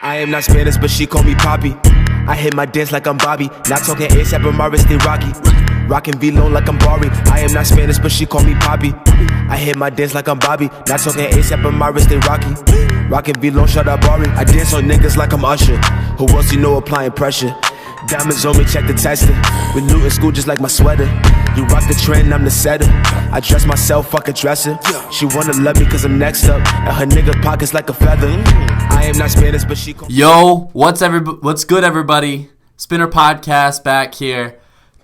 I am not Spanish, but she call me Poppy. I hit my dance like I'm Bobby. Not talking ASAP, but my wrist stay rocky. Rockin' V-Lone like I'm Bari. I am not Spanish, but she call me Poppy. I hit my dance like I'm Bobby. Not talking ASAP, but my wrist stay rocky. Rockin' V-Lone, shut up, Bari. I dance on niggas like I'm Usher. Who else you know applying pressure? Diamonds on me, check the testing. We loot in school just like my sweater. You rock the trend, I'm the setter. I dress myself, fuck a dresser. She wanna love me cause I'm next up. And her nigga pockets like a feather. I am not Spanish, but she... Yo, what's good, everybody? Spinner Podcast back here.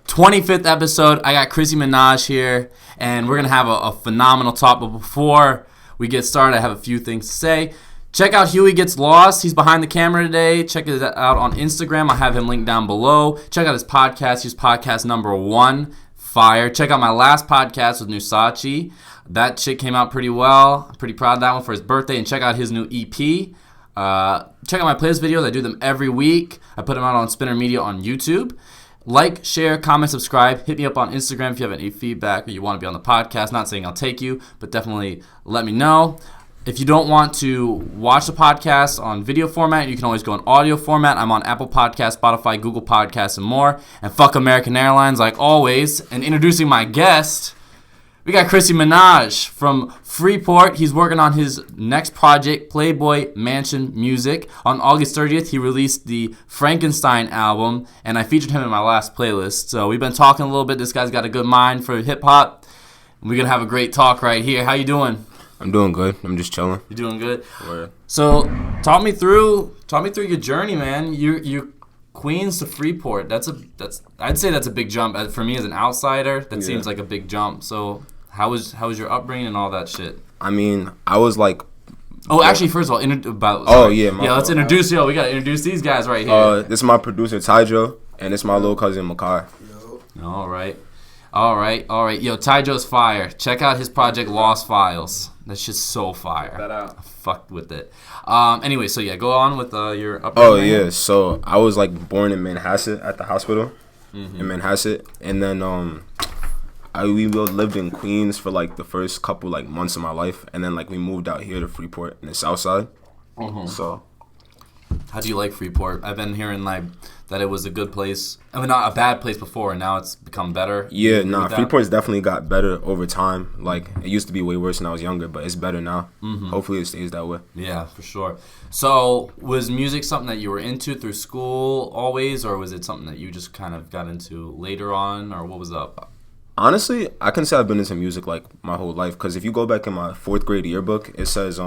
25th episode. I got Chrissy Minajj here. And we're going to have a phenomenal talk. But before we get started, I have a few things to say. Check out Huey Gets Lost. He's behind the camera today. Check it out on Instagram. I have him linked down below. Check out his podcast. He's podcast number 1. Fire. Check out my last podcast with Nusachi. That shit came out pretty well. I'm pretty proud of that one for his birthday. And check out his new EP. Check out my playlist videos. I do them every week. I put them out on Spinner Media on YouTube. Like, share, comment, subscribe. Hit me up on Instagram if you have any feedback or you want to be on the podcast. Not saying I'll take you, but definitely let me know. If you don't want to watch the podcast on video format, you can always go in audio format. I'm on Apple Podcasts, Spotify, Google Podcasts, and more. And fuck American Airlines, like always. And introducing my guest, we got Chrissy Minajj from Freeport. He's working on his next project, Playboy Mansion Music. On August 30th, he released the Frankenstein album, and I featured him in my last playlist. So we've been talking a little bit. This guy's got a good mind for hip-hop. We're going to have a great talk right here. How you doing? I'm doing good. I'm just chilling. You doing good? Word. So, talk me through your journey, man. You Queens to Freeport. I'd say that's a big jump. For me as an outsider, that seems like a big jump. So, how was your upbringing and all that shit? I mean, I was like... Oh, actually, first of all, let's introduce we gotta introduce these guys right here. This is my producer Tyjo, and this is my little cousin Makar. All right. Yo, Tyjo's fire. Check out his project Lost Files. That shit's so fire. Check that out. I fucked with it. Anyway, so yeah, go on with your upbringing. Oh yeah, so I was like born in Manhasset at the hospital in Manhasset, and then we lived in Queens for like the first couple like months of my life, and then like we moved out here to Freeport in the South Side. So, how do you like Freeport? I've been hearing like that it was a good place. I mean, not a bad place before, and now it's become better. Yeah, Freeport's definitely got better over time. Like, it used to be way worse when I was younger, but it's better now. Hopefully it stays that way. Yeah, for sure. So, was music something that you were into through school always, or was it something that you just kind of got into later on, or what was up? Honestly, I can say I've been into music, like, my whole life, because if you go back in my 4th grade yearbook, it says,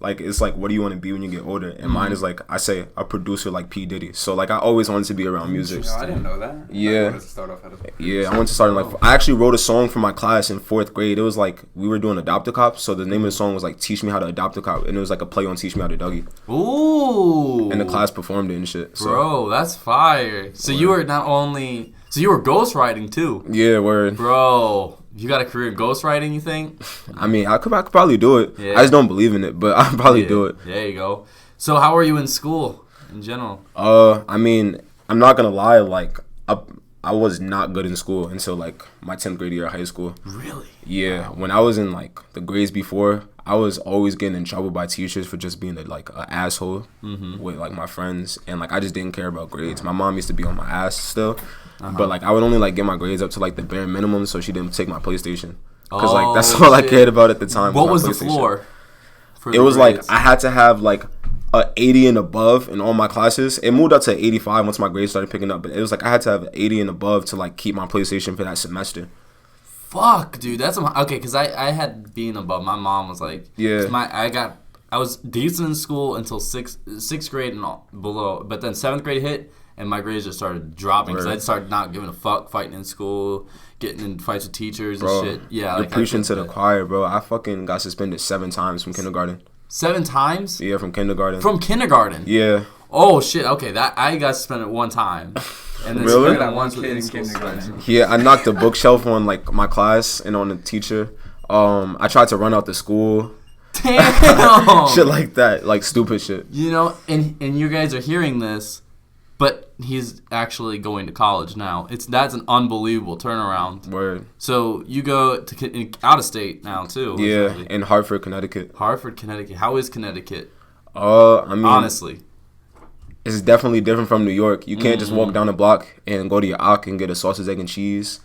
like, it's like, what do you want to be when you get older? And mine is like, I say, a producer like P. Diddy. So, like, I always wanted to be around music. I didn't know that. Yeah. I wanted to start off as a producer. Yeah, I wanted to start in, like, I actually wrote a song for my class in 4th grade. It was, like, we were doing Adopt a Cop. So, the name of the song was, like, Teach Me How to Adopt a Cop. And it was, like, a play on Teach Me How to Dougie. Ooh. And the class performed it and shit. So. Bro, that's fire. So, you were not only... So, you were ghostwriting, too. Yeah, word. Bro... You got a career in ghostwriting, you think? I mean, I could probably do it. Yeah. I just don't believe in it, but I'll probably do it. There you go. So how are you in school in general? I mean, I'm not going to lie. Like, I was not good in school until, like, my 10th grade year of high school. Really? Yeah. Wow. When I was in, like, the grades before, I was always getting in trouble by teachers for just being, like, an asshole with, like, my friends. And, like, I just didn't care about grades. My mom used to be on my ass still. But, like, I would only, like, get my grades up to, like, the bare minimum so she didn't take my PlayStation. Because, like, that's all I cared about at the time. What was the floor? It was, like, I had to have, like, a 80 and above in all my classes. It moved up to 85 once my grades started picking up. But it was, like, I had to have 80 and above to, like, keep my PlayStation for that semester. Fuck, dude. That's... Okay, because I had being above. My mom was, like... Yeah. I was decent in school until sixth grade and below. But then 7th grade hit... And my grades just started dropping because I'd started not giving a fuck, fighting in school, getting in fights with teachers and shit. Yeah, you're preaching to the choir, bro. I fucking got suspended 7 times from kindergarten. 7 times? Yeah, from kindergarten. From kindergarten? Yeah. Oh, shit. Okay, I got suspended 1 time. And then really? That once with in-school suspension. Yeah, I knocked the bookshelf on, like, my class and on the teacher. I tried to run out the school. Damn! Shit like that. Like, stupid shit. You know, and you guys are hearing this. But he's actually going to college now. That's an unbelievable turnaround. Word. So you go to out of state now too. Yeah, in Hartford, Connecticut. Hartford, Connecticut. How is Connecticut? I mean, Honestly. it's definitely different from New York. You can't just walk down the block and go to your Ak and get a sausage, egg, and cheese.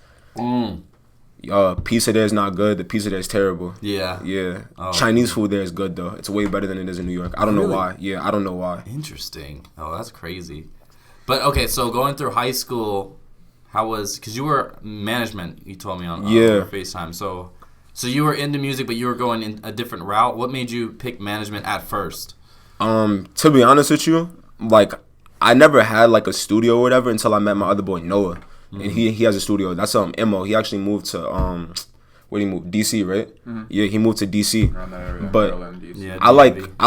Pizza there is not good. The pizza there is terrible. Yeah. Yeah. Oh. Chinese food there is good though. It's way better than it is in New York. I don't know Really? why. Yeah, I don't know why. Interesting. Oh, that's crazy. But okay, so going through high school, how was? Because you were management. You told me on FaceTime. So you were into music, but you were going in a different route. What made you pick management at first? To be honest with you, like I never had like a studio or whatever until I met my other boy Noah, and he has a studio. That's Imo. He actually moved to where he moved? DC, right? Yeah, he moved to DC. Around that area. But Maryland, DC. Yeah, I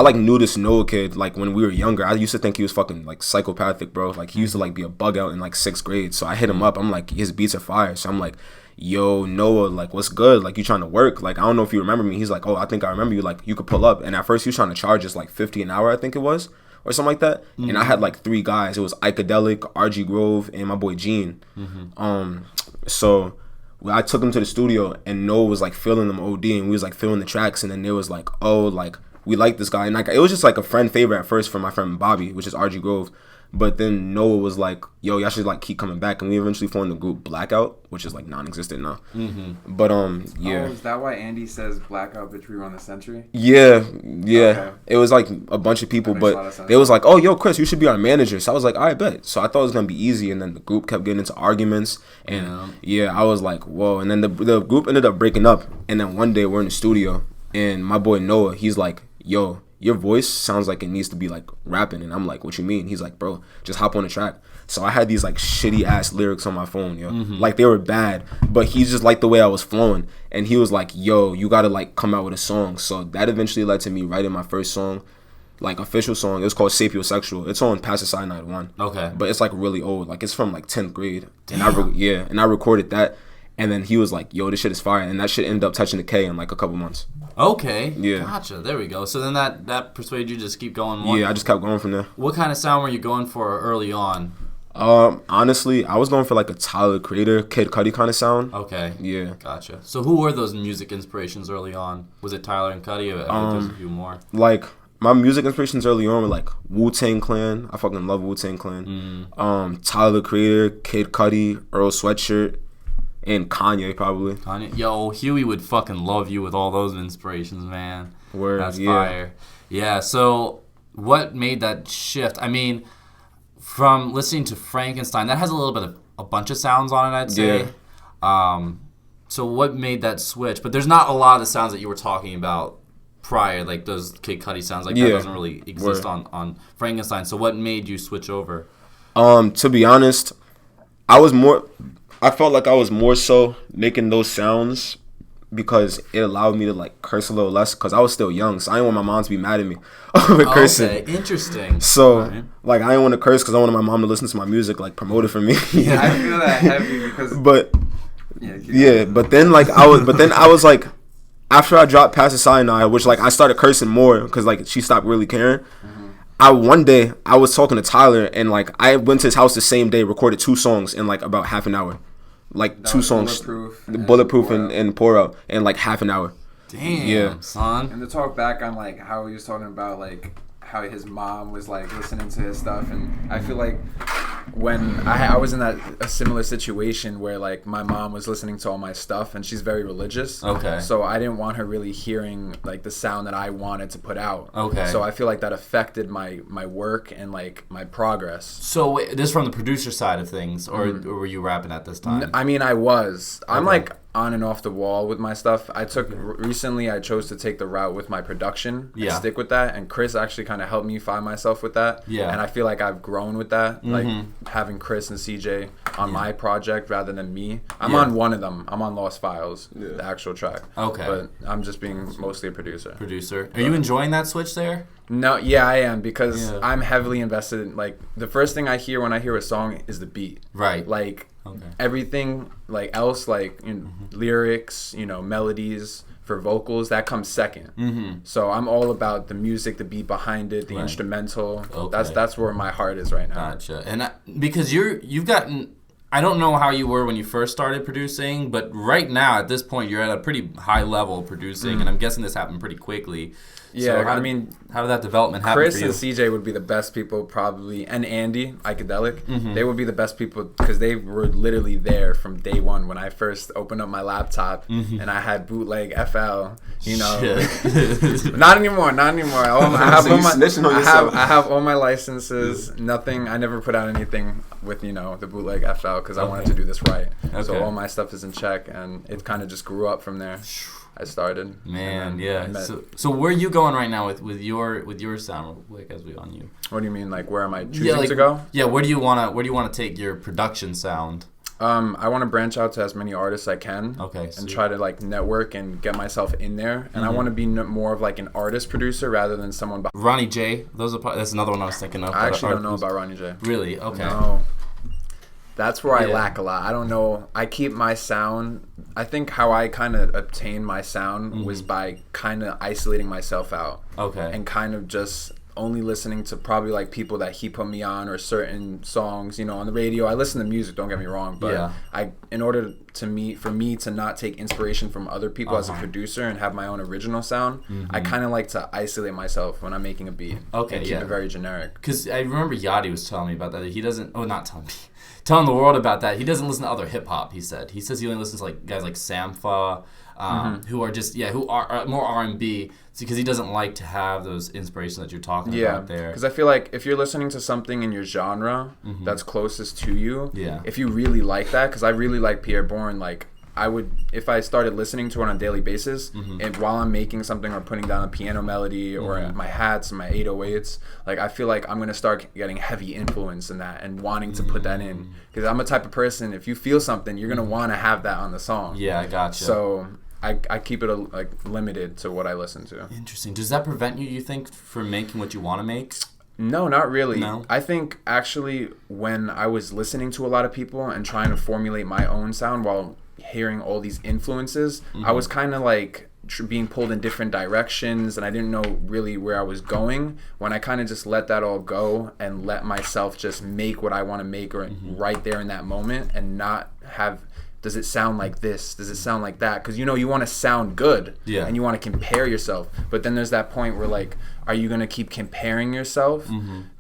like knew this Noah kid like when we were younger. I used to think he was fucking like psychopathic, bro. Like he used to like be a bug out in like 6th grade. So I hit him up. I'm like, his beats are fire. So I'm like, yo, Noah, like what's good? Like you trying to work? Like I don't know if you remember me. He's like, oh, I think I remember you. Like you could pull up. And at first he was trying to charge us like $50 an hour, I think it was, or something like that. And I had like 3 guys. It was Icadelic, RG Grove, and my boy Gene. So I took him to the studio, and Noah was like filling them OD, and we was like filling the tracks, and then there was like, oh, like we like this guy, and like it was just like a friend favorite at first from my friend Bobby, which is RG Grove, but then Noah was like, yo, y'all should like keep coming back, and we eventually formed the group Blackout, which is like non-existent now. But yeah. Oh, is that why Andy says Blackout bitch rerun the century? Yeah. Okay. It was like a bunch of people, That makes a lot of but sense. they was like, oh, yo, Chris, you should be our manager. So I was like, all right, bet. So I thought it was gonna be easy, and then the group kept getting into arguments, and I was like, whoa. And then the group ended up breaking up, and then one day we're in the studio, and my boy Noah, he's like, yo, your voice sounds like it needs to be like rapping. And I'm like, what you mean? He's like, bro, just hop on the track. So I had these like shitty ass lyrics on my phone, yo. Like they were bad, but he just liked the way I was flowing, and he was like, yo, you gotta like come out with a song. So that eventually led to me writing my first song, like official song. It was called Sapiosexual. It's on Pass the Cyanide 1. Okay. But it's like really old. Like it's from like 10th grade. And I recorded that, and then he was like, yo, this shit is fire, and that shit ended up touching the K in like a couple months. Okay. Yeah. Gotcha. There we go. So then that persuaded you to just keep going more? Yeah, I just kept going from there. What kind of sound were you going for early on? Honestly, I was going for like a Tyler Creator, Kid Cudi kind of sound. Okay. Yeah. Gotcha. So who were those music inspirations early on? Was it Tyler and Cudi, or there's a few more? Like my music inspirations early on were like Wu-Tang Clan. I fucking love Wu-Tang Clan. Tyler Creator, Kid Cudi, Earl Sweatshirt, and Kanye probably. Kanye. Yo, Huey would fucking love you with all those inspirations, man. Word, That's yeah. fire. Yeah, so what made that shift? I mean, from listening to Frankenstein, that has a little bit of a bunch of sounds on it, I'd say. Yeah. So what made that switch? But there's not a lot of the sounds that you were talking about prior, like those Kid Cudi sounds. Like that doesn't really exist on Frankenstein. So what made you switch over? To be honest, I felt like I was more so making those sounds because it allowed me to like curse a little less, because I was still young, so I didn't want my mom to be mad at me over cursing. Okay, interesting. So like I didn't want to curse because I wanted my mom to listen to my music, like promote it for me. Yeah, I feel that heavy because. But but then I was like, after I dropped Pass the Cyanide, which like I started cursing more because like she stopped really caring. One day I was talking to Tyler, and like I went to his house the same day, recorded 2 songs in like about half an hour. Like That 2 was songs, Bulletproof and Pour Out in like half an hour. Damn, son. And to talk back on like how he was talking about like how his mom was like listening to his stuff, and I feel like when I was in a similar situation where like my mom was listening to all my stuff, and she's very religious. Okay. So I didn't want her really hearing like the sound that I wanted to put out. Okay. So I feel like that affected my work and like my progress. So wait, this from the producer side of things, or were you rapping at this time? I mean, I was. I'm like on and off the wall with my stuff. Recently I chose to take the route with my production and stick with that, and Chris actually kind of helped me find myself with that. Yeah. And I feel like I've grown with that, like having Chris and CJ on my project rather than me. I'm on one of them. I'm on Lost Files, the actual track. Okay. But I'm just being mostly a producer. Are you enjoying that switch there? No, yeah, I am, because I'm heavily invested in, like, the first thing I hear when I hear a song is the beat. Right. Like, everything, like, else, like, lyrics, melodies for vocals, that comes second. So I'm all about the music, the beat behind it, the instrumental. Okay. That's where my heart is right now. Gotcha. And because you've gotten I don't know how you were when you first started producing, but right now at this point you're at a pretty high level of producing, and I'm guessing this happened pretty quickly. Yeah, so how did that development happen Chris for you? and CJ would be the best people probably, and Andy, Icadelic, they would be the best people because they were literally there from day one when I first opened up my laptop and I had bootleg FL, you know. Not anymore. I have all my licenses, nothing. I never put out anything with, you know, the bootleg FL because I wanted to do this right. Okay. So all my stuff is in check, and it kind of just grew up from there. I started. Man, yeah. So where are you going right now with your sound? Like as we on you. What do you mean? Like where am I choosing to go? Yeah. Where do you wanna take your production sound? I want to branch out to as many artists I can. Okay. And try to like network and get myself in there. And I want to be more of like an artist producer rather than someone. Ronnie J. That's another one I was thinking of. I actually don't know about Ronnie J. Really? Okay. No. That's where I lack a lot. I don't know. I keep my sound. I think how I kind of obtained my sound was by kind of isolating myself out. Okay. And kind of just only listening to probably like people that he put me on or certain songs, you know, on the radio. I listen to music, don't get me wrong, but in order for me to not take inspiration from other people as a producer and have my own original sound, I kind of like to isolate myself when I'm making a beat. Okay, and keep it very generic. Because I remember Yachty was telling me about that. He doesn't. Oh, not telling me. Telling the world about that. He doesn't listen to other hip hop. He said. He says he only listens to like guys like Sampha, who are just who are more R&B, because he doesn't like to have those inspirations that you're talking about there. Because I feel like if you're listening to something in your genre that's closest to you, if you really like that, because I really like Pierre Bourne, like I would, if I started listening to it on a daily basis, and while I'm making something or putting down a piano melody or my hats and my 808s, like I feel like I'm gonna start getting heavy influence in that and wanting to put that in, because I'm a type of person, if you feel something, you're gonna want to have that on the song. Yeah, I gotcha. So I keep it like limited to what I listen to. Interesting. Does that prevent you think, from making what you want to make? No, not really. No? I think actually when I was listening to a lot of people and trying to formulate my own sound while hearing all these influences, I was kind of like being pulled in different directions, and I didn't know really where I was going. When I kind of just let that all go and let myself just make what I want to make right there in that moment, and not have, does it sound like this? Does it sound like that? Because, you know, you want to sound good, and you want to compare yourself. But then there's that point where, like, are you going to keep comparing yourself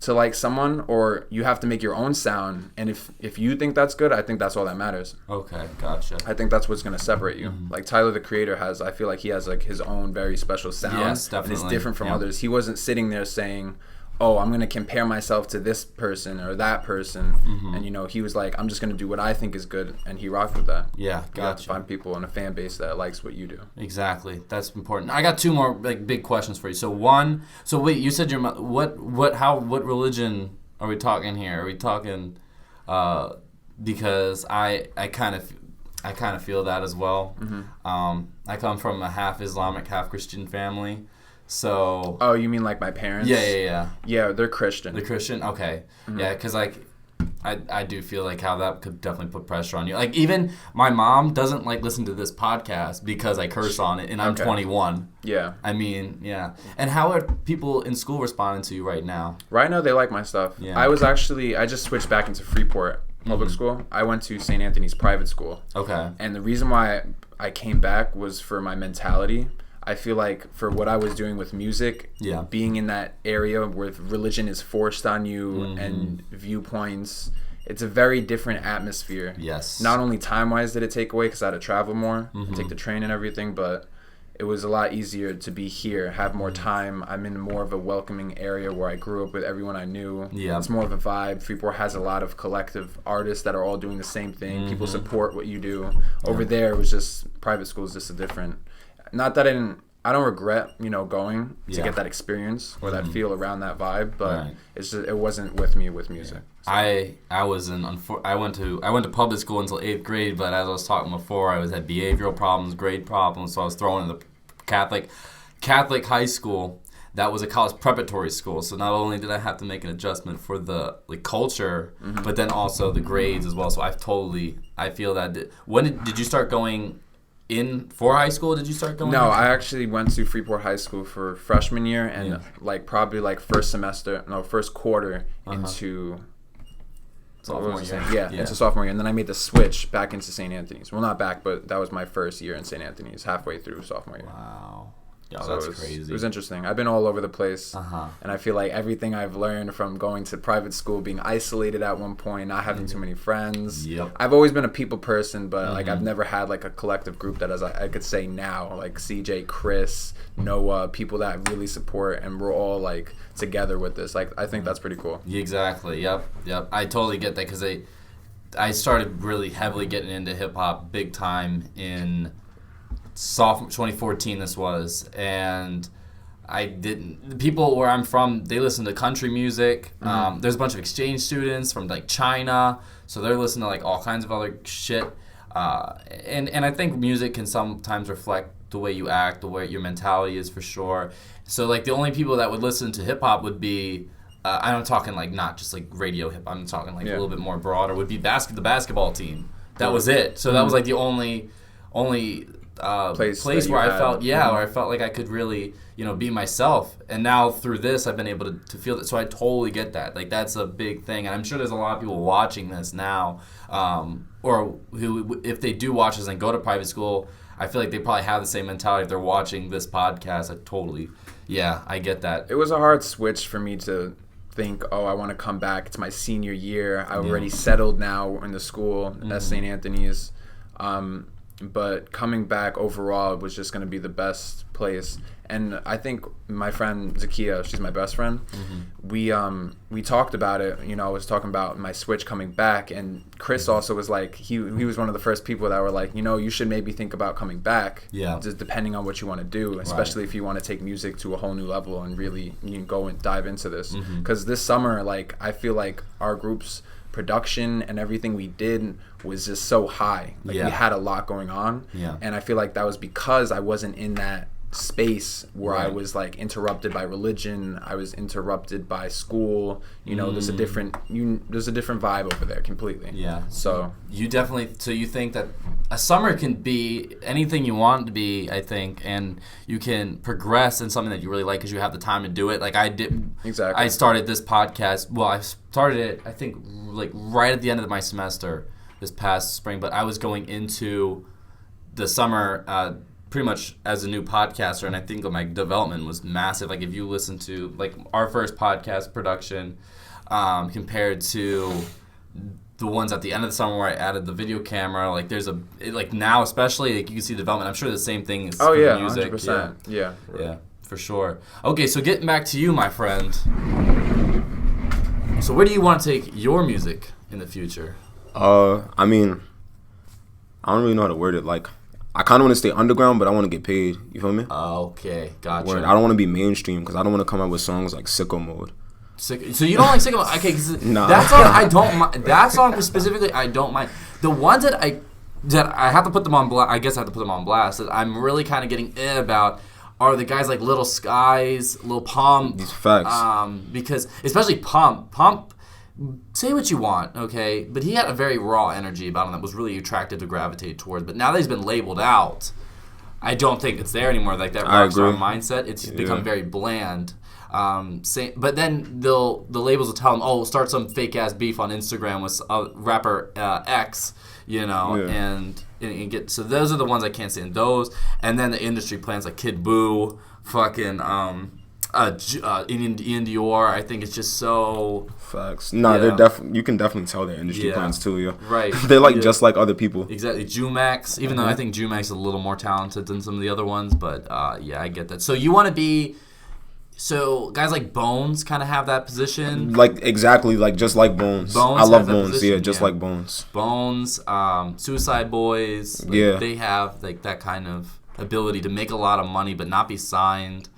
to, like, someone? Or you have to make your own sound. And if you think that's good, I think that's all that matters. Okay, gotcha. I think that's what's going to separate you. Like, Tyler, the Creator, I feel like he has, like, his own very special sound. Yes, definitely. And it's different from others. He wasn't sitting there saying, oh, I'm going to compare myself to this person or that person. And, you know, he was like, I'm just going to do what I think is good. And he rocked with that. Yeah, gotcha. You have to find people in a fan base that likes what you do. Exactly. That's important. I got two more like big questions for you. So one, wait, you said what religion are we talking here? Are we talking, because I kind of feel that as well. I come from a half Islamic, half Christian family. So. Oh, you mean like my parents? Yeah. Yeah, they're Christian. They're Christian? Okay. Yeah, because like I do feel like how that could definitely put pressure on you. Like even my mom doesn't like listen to this podcast because I curse on it, and I'm 21. Yeah. I mean, yeah. And how are people in school responding to you right now? Right now, they like my stuff. Yeah. I just switched back into Freeport public school. I went to St. Anthony's private school. Okay. And the reason why I came back was for my mentality. I feel like for what I was doing with music, being in that area where religion is forced on you and viewpoints, it's a very different atmosphere. Yes. Not only time-wise did it take away because I had to travel more and take the train and everything, but it was a lot easier to be here, have more time. I'm in more of a welcoming area where I grew up with everyone I knew. Yeah. It's more of a vibe. Freeport has a lot of collective artists that are all doing the same thing. People support what you do. Over there, it was just, private school is just a different... Not that I don't regret, you know, going to get that experience or that feel around that vibe, but it's just, it wasn't with me with music. So. I went to public school until 8th grade, but as I was talking before, I had behavioral problems, grade problems, so I was thrown in the Catholic high school. That was a college preparatory school, so not only did I have to make an adjustment for the culture, but then also the grades as well. So I feel that. When did you start going? For high school, did you start going? No, I actually went to Freeport High School for freshman year and probably first quarter into Sophomore year. Yeah, into sophomore year. And then I made the switch back into St. Anthony's. Well, not back, but that was my first year in St. Anthony's, halfway through sophomore year. Wow. Yo, So that's it was, crazy. It was interesting. I've been all over the place, and I feel like everything I've learned from going to private school, being isolated at one point, not having too many friends. Yep. I've always been a people person, but like I've never had like a collective group that, as I could say now, like CJ, Chris, Noah, people that really support, and we're all like together with this. Like I think that's pretty cool. Exactly. Yep. I totally get that because I started really heavily getting into hip hop big time in sophomore 2014 this was, and the people where I'm from, they listen to country music. There's a bunch of exchange students from like China, so they're listening to like all kinds of other shit, and I think music can sometimes reflect the way you act, the way your mentality is, for sure. So like the only people that would listen to hip hop would be I'm talking like not just like radio hip hop, I'm talking like a little bit more broader, would be the basketball team. That was it. So that was like the only place where I felt where I felt like I could really be myself. And now through this I've been able to feel that. So I totally get that. Like that's a big thing, and I'm sure there's a lot of people watching this now, or who, if they do watch this and go to private school, I feel like they probably have the same mentality if they're watching this podcast. I get that. It was a hard switch for me to think, I want to come back. It's my senior year. I'm already settled now in the school at St. Anthony's. But coming back overall was just going to be the best place. And I think my friend Zakia, she's my best friend, we talked about it. I was talking about my switch coming back, and Chris also was like, he was one of the first people that were like, you should maybe think about coming back, just depending on what you want to do, especially if you want to take music to a whole new level and really go and dive into this. Because this summer, like, I feel like our group's production and everything we did was just so high. Like we had a lot going on, and I feel like that was because I wasn't in that space where I was like interrupted by religion, I was interrupted by school. There's a different vibe over there completely. So you think that a summer can be anything you want it to be, I think, and you can progress in something that you really like because you have the time to do it. Like I did. Exactly. I started this podcast. Well, I started it, I think, like right at the end of my semester this past spring, but I was going into the summer pretty much as a new podcaster, and I think my development was massive. Like if you listen to like our first podcast production compared to the ones at the end of the summer where I added the video camera, like there's now especially, like you can see development. I'm sure the same thing is for music. 100%. Yeah, for sure. Okay, so getting back to you, my friend. So where do you want to take your music in the future? I mean, I don't really know how to word it. Like, I kind of want to stay underground, but I want to get paid. You feel me? Okay, gotcha. Word. I don't want to be mainstream because I don't want to come out with songs like Sicko Mode. So you don't like Sicko Mode? Okay, nah. That song I don't mind. That song specifically, I don't mind. The ones that I have to put them on blast. I guess I have to put them on blast. That I'm really kind of getting about are the guys like Little Skies, Lil Pump. These facts. Because especially Pump. Say what you want, okay? But he had a very raw energy about him that was really attractive to gravitate towards. But now that he's been labeled out, I don't think it's there anymore. Like that rock star mindset, it's become very bland. But then the labels will tell him, start some fake ass beef on Instagram with rapper X, and get. So those are the ones I can't stand. Those, and then the industry plans like Kid Boo, fucking Ian Dior. I think it's just so facts. They're you can definitely tell their industry plans too. Right. They're like just like other people. Exactly. Jumax, even though I think Jumax is a little more talented than some of the other ones, but I get that. So you want to be. So guys like Bones kind of have that position. Like exactly, like just like Bones. I love Bones. Position, just like Bones. Bones, Suicide Boys. They have like that kind of ability to make a lot of money but not be signed.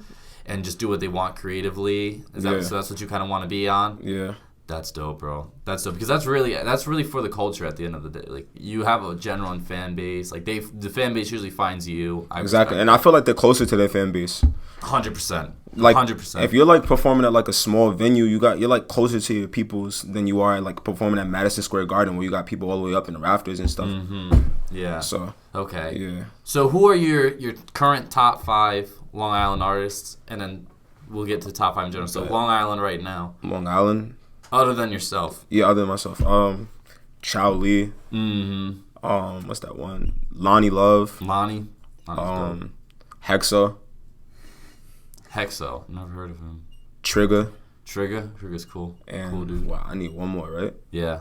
And just do what they want creatively. So that's what you kind of want to be on? Yeah. That's dope, bro. That's dope because that's really for the culture at the end of the day. Like you have a genuine fan base. Like the fan base usually finds you. Exactly, and I feel like they're closer to their fan base. 100%. Like 100%. If you're like performing at like a small venue, you're like closer to your peoples than you are like performing at Madison Square Garden where you got people all the way up in the rafters and stuff. Mm-hmm. Yeah. So. Okay. Yeah. So who are your current top 5 Long Island artists, and then we'll get to top 5 in general. So Long Island right now. Long Island, Other than yourself. Yeah, other than myself. Chow Lee. What's that one? Lonnie Love. Lonnie's Hexa. Hexo. Never heard of him. Trigger. Trigger's cool. And cool dude. wow, I need one more, right? Yeah.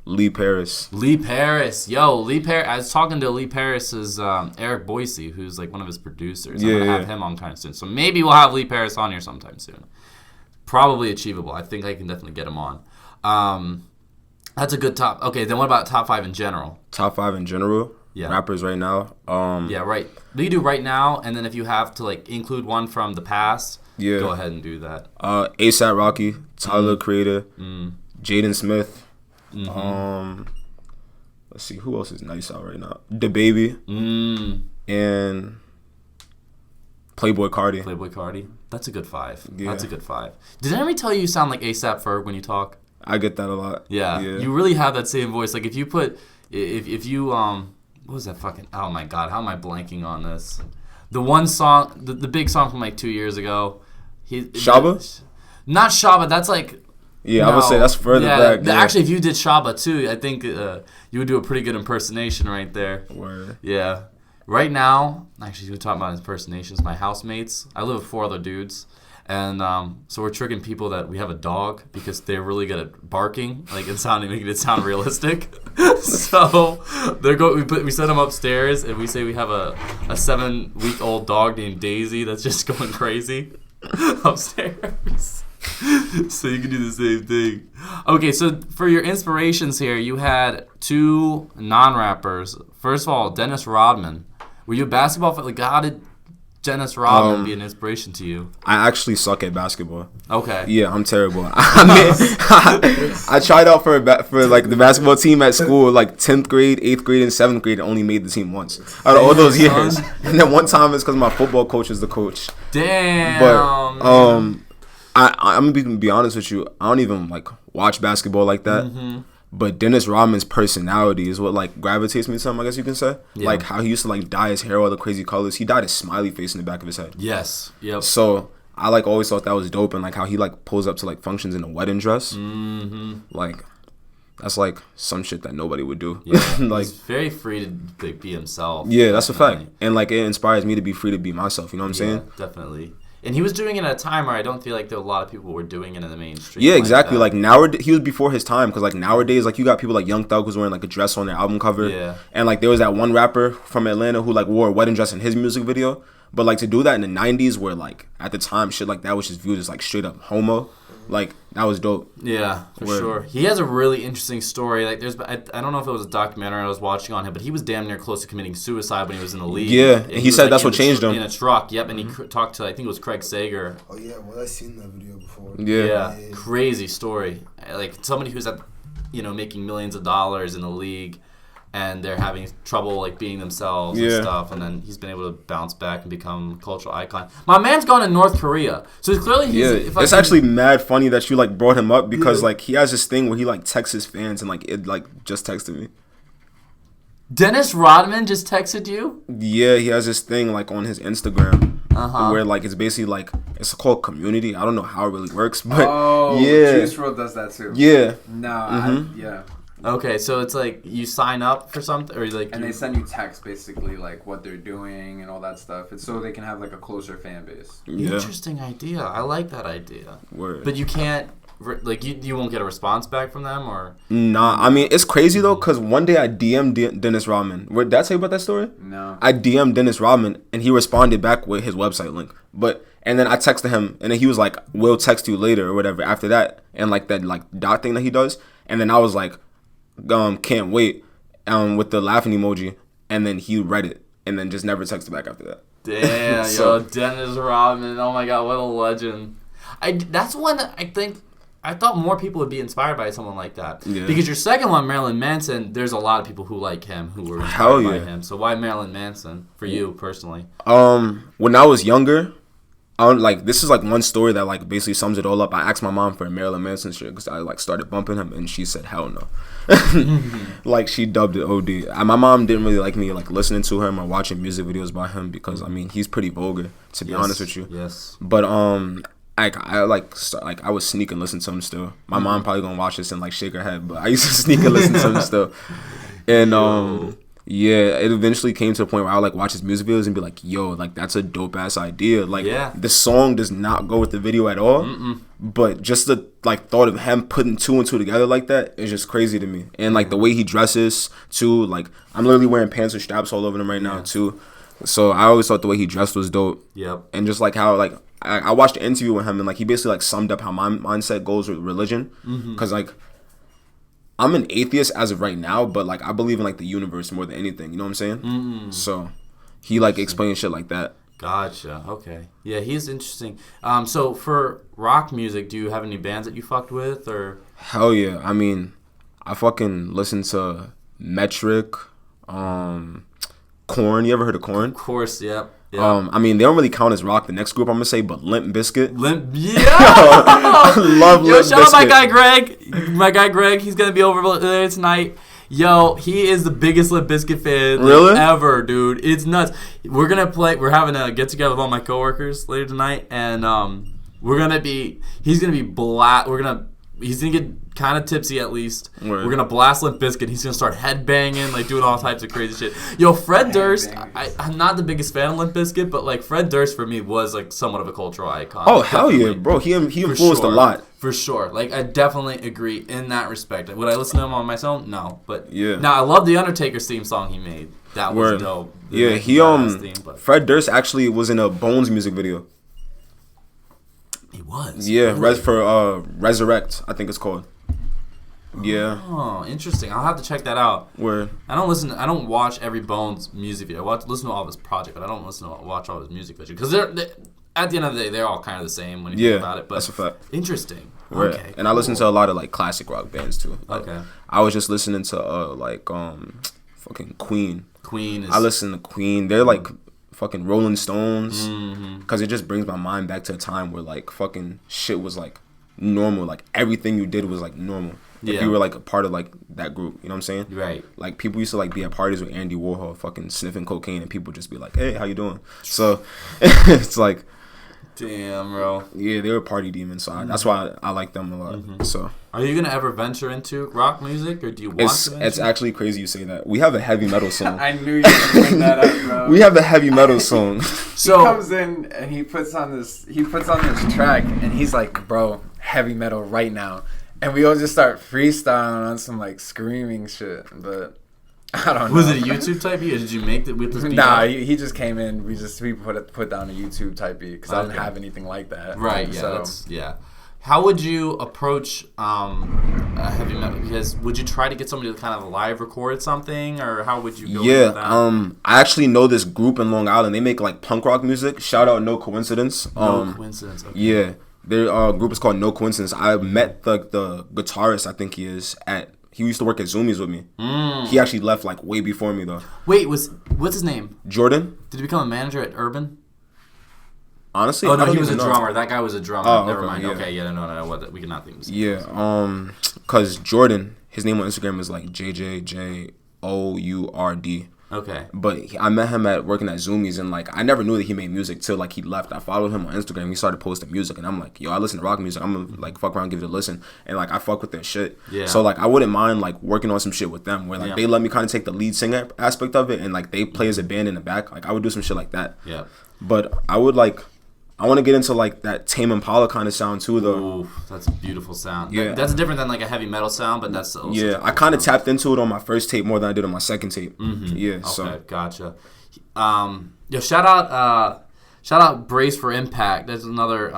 Lee Paris. Yo, Lee Paris. I was talking to Lee Paris's Eric Boise, who's like one of his producers. I'm gonna have him on kind of soon. So maybe we'll have Lee Paris on here sometime soon. Probably achievable. I think I can definitely get him on. That's a good top. Okay, then what about top 5 in general? Top 5 in general. Yeah. Rappers right now. Yeah, right. We do right now, and then if you have to like include one from the past, go ahead and do that. ASAP Rocky, Tyler Creator, Jaden Smith. Let's see who else is nice out right now. DaBaby and Playboy Cardi. That's a good 5. Yeah. That's a good 5. Did anybody tell you sound like ASAP Ferg when you talk? I get that a lot. Yeah. You really have that same voice. Like if you put, if you what was that fucking? Oh my god, how am I blanking on this? The one song, the big song from like 2 years ago. Shaba? Not Shaba. That's like. Yeah, I would say that's further back. Yeah. Actually, if you did Shaba too, I think you would do a pretty good impersonation right there. Word. Yeah. Right now, actually, we talking about impersonations. My housemates. I live with 4 other dudes. And so we're tricking people that we have a dog because they're really good at barking, like making it sound realistic. So we send them upstairs and we say we have a 7-week-old dog named Daisy that's just going crazy upstairs. So you can do the same thing. Okay, so for your inspirations here, you had 2 non-rappers. First of all, Dennis Rodman. Were you a basketball fan? Like, how did Dennis Rodman be an inspiration to you? I actually suck at basketball. Okay. Yeah, I'm terrible. I mean, I tried out for like the basketball team at school, like 10th grade, 8th grade, and 7th grade. I only made the team once out of all those years. And then one time it's because my football coach is the coach. Damn. But I'm gonna be honest with you. I don't even like watch basketball like that. But Dennis Rodman's personality is what like gravitates me to him, I guess you can say. Yeah. Like how he used to like dye his hair all the crazy colors. He dyed a smiley face in the back of his head. Yes. Yep. So I like always thought that was dope, and like how he like pulls up to like functions in a wedding dress. Like that's like some shit that nobody would do. Yeah. Like he's very free to be himself. Yeah, that's a fact. And like it inspires me to be free to be myself. You know what I'm saying? Definitely. And he was doing it at a time where I don't feel like there were a lot of people were doing it in the mainstream. Yeah, exactly. Like nowadays, he was before his time because like nowadays, like you got people like Young Thug who's wearing like a dress on their album cover. Yeah. And like there was that one rapper from Atlanta who like wore a wedding dress in his music video. But like to do that in the 90s where like at the time shit like that was just viewed as like straight up homo. Like that was dope. Yeah, for sure. He has a really interesting story. Like I don't know if it was a documentary I was watching on him, but he was damn near close to committing suicide when he was in the league. Yeah, and he said that's what changed him. In a truck, yep, and he talked to, I think it was Craig Sager. Oh yeah, well I seen that video before. Yeah, crazy story. Like somebody who's making millions of dollars in the league, and they're having trouble like being themselves and stuff, and then he's been able to bounce back and become a cultural icon. My man's gone to North Korea, so clearly it's actually mad funny that you like brought him up because like he has this thing where he like texts his fans and like it like just texted me. Dennis Rodman just texted you? Yeah, he has this thing like on his Instagram where like it's basically like it's called community. I don't know how it really works, but Juice WRLD does that too. Yeah. No. Okay, so it's like you sign up for something, or like, and they send you text basically like what they're doing and all that stuff. It's so they can have like a closer fan base. Yeah. Interesting idea. I like that idea. Word. But you can't like you won't get a response back from them, or nah. I mean, it's crazy though, cause one day I DM'd Dennis Rodman. Did I tell you about that story? No. I DM'd Dennis Rodman and he responded back with his website link. And then I texted him and then he was like, "We'll text you later" or whatever. After that, and like that like dot thing that he does, and then I was like, can't wait, with the laughing emoji, and then he read it and then just never texted back after that. Damn, yo, Dennis Rodman, oh my god, what a legend. That's one that I thought more people would be inspired by someone like that. Yeah. Because your second one, Marilyn Manson, there's a lot of people who like him who were inspired by him. So why Marilyn Manson for you personally? When I was younger, this is like one story that like basically sums it all up. I asked my mom for a Marilyn Manson shirt because I like started bumping him and she said hell no. Like she dubbed it OD. My mom didn't really like me like listening to him or watching music videos by him because I mean he's pretty vulgar to be honest with you. Yes. But I would sneak and listen to him still. My mom probably gonna watch this and like shake her head, but I used to sneak and listen to him still. And yeah, it eventually came to a point where I would like watch his music videos and be like, yo, like that's a dope ass idea. Like the song does not go with the video at all. But just the like thought of him putting 2 and 2 together like that is just crazy to me. And like the way he dresses too, like I'm literally wearing pants with straps all over them right now too. So I always thought the way he dressed was dope. Yep. And just like how like I watched an interview with him and like he basically like summed up how my mindset goes with religion. Cause like I'm an atheist as of right now, but like I believe in like the universe more than anything. You know what I'm saying? So he like explains shit like that. Gotcha. Okay. Yeah, he's interesting. So for rock music, do you have any bands that you fucked with or? Hell yeah. I mean, I fucking listen to Metric, Korn. You ever heard of Korn? Of course. Yep. Yeah. I mean, they don't really count as rock. The next group I'm gonna say, but Limp Bizkit. I love Limp Bizkit. Shout out my guy Greg. My guy Greg. He's gonna be over there tonight. Yo, he is the biggest Limp Bizkit fan ever, dude. It's nuts. We're gonna play. We're having a get together with all my coworkers later tonight, and we're gonna be. He's gonna be He's gonna get kind of tipsy at least. We're gonna blast Limp Bizkit. He's gonna start headbanging, like doing all types of crazy shit. Yo, Fred Durst. I'm not the biggest fan of Limp Bizkit, but like Fred Durst for me was like somewhat of a cultural icon. Oh hell yeah, bro. He influenced a lot. For sure. Like I definitely agree in that respect. Would I listen to him on my own? No, but yeah. Now I love the Undertaker's theme song he made. That was dope. Yeah, Fred Durst actually was in a Bones music video. He was. Yeah, really? For Resurrect, I think it's called. Yeah. Oh, interesting. I'll have to check that out. Where I don't watch every Bones music video. I listen to all of his project, but I don't watch all of his music video because they're at the end of the day they're all kind of the same when you think about it. But that's a fact. Interesting. Right. Okay. And I listen to a lot of like classic rock bands too. Like, okay. I was just listening to fucking Queen. I listen to Queen. They're like fucking Rolling Stones, because it just brings my mind back to a time where like fucking shit was like normal, like everything you did was like normal. If you were like a part of like that group, you know what I'm saying? Right. Like people used to like be at parties with Andy Warhol fucking sniffing cocaine, and people just be like, hey, how you doing? So it's like, damn, bro. Yeah, they were party demons, so that's why I like them a lot. So are you gonna ever venture into rock music, or do you want to? It's actually crazy you say that. We have a heavy metal song. I knew you were gonna bring that up, bro. We have a heavy metal song. So he comes in and he puts on this track, and he's like, bro, heavy metal right now. And we all just start freestyling on some like screaming shit, but I don't know. Was it a YouTube type beat, or did you make it with this beat? Nah, he just came in. We put down a YouTube type beat because I didn't have anything like that. Right. Yeah. So. How would you approach heavy metal? Because would you try to get somebody to kind of live record something, or how would you go with that? I actually know this group in Long Island. They make like punk rock music. Shout out No Coincidence. No Coincidence. Okay. Yeah. Their group is called No Coincidence. I met the guitarist, I think he used to work at Zoomies with me. He actually left like way before me though. Wait, what's his name? Jordan. Did he become a manager at Urban? Honestly, oh no, he was a drummer. That guy was a drummer. Oh, never mind. Yeah. Okay, no. What we cannot think. Yeah, cause Jordan, his name on Instagram is like JJJOURD. Okay. But I met him working at Zoomies, and like I never knew that he made music till like he left. I followed him on Instagram. He started posting music, and I'm like, yo, I listen to rock music. I'm gonna like fuck around, give it a listen, and like I fuck with their shit. Yeah. So like I wouldn't mind like working on some shit with them, where like they let me kind of take the lead singer aspect of it, and like they play as a band in the back. Like I would do some shit like that. Yeah. But I want to get into like that Tame Impala kind of sound too, though. Ooh, that's a beautiful sound. Yeah. That's different than like a heavy metal sound, but that's also I kind of tapped into it on my first tape more than I did on my second tape. Yeah. Okay, So gotcha. Yo, shout out Brace for Impact. There's another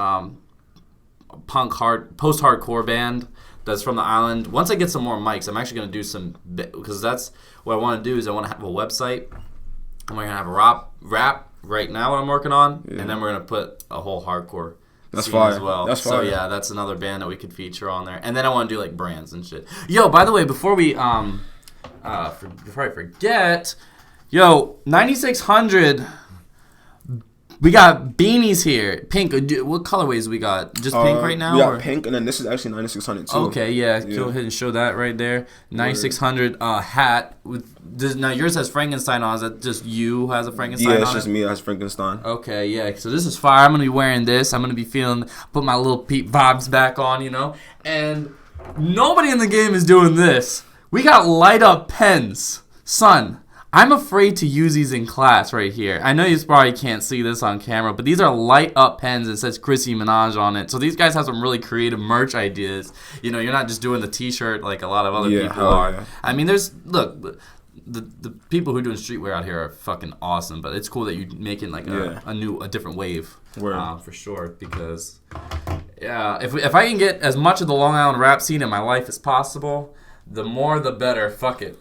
post-hardcore band that's from the island. Once I get some more mics, I'm actually gonna do some because that's what I want to do. Is I want to have a website, and we're gonna have a rap. Right now, what I'm working on, and then we're gonna put a whole hardcore scene as well. That's fire. So yeah, that's another band that we could feature on there. And then I want to do like brands and shit. Yo, by the way, before I forget, yo, 9600 We got beanies here. Pink. What colorways we got? Just pink right now? We got or? pink, and then this is actually 9600 too. Okay, yeah. Go ahead and show that right there. 9600 hat. Now yours has Frankenstein on. Is that just you who has a Frankenstein on? Yeah, it's just me that has Frankenstein. Okay, yeah. So this is fire. I'm going to be wearing this. I'm going to be put my little Pete vibes back on, you know. And nobody in the game is doing this. We got light up pens. Son, I'm afraid to use these in class right here. I know you probably can't see this on camera, but these are light up pens. It says Chrissy Minajj on it. So these guys have some really creative merch ideas. You know, you're not just doing the t-shirt like a lot of other people are. Yeah. I mean, the people who are doing streetwear out here are fucking awesome, but it's cool that you're making like a different wave. For sure, because if I can get as much of the Long Island rap scene in my life as possible, the more the better. Fuck it.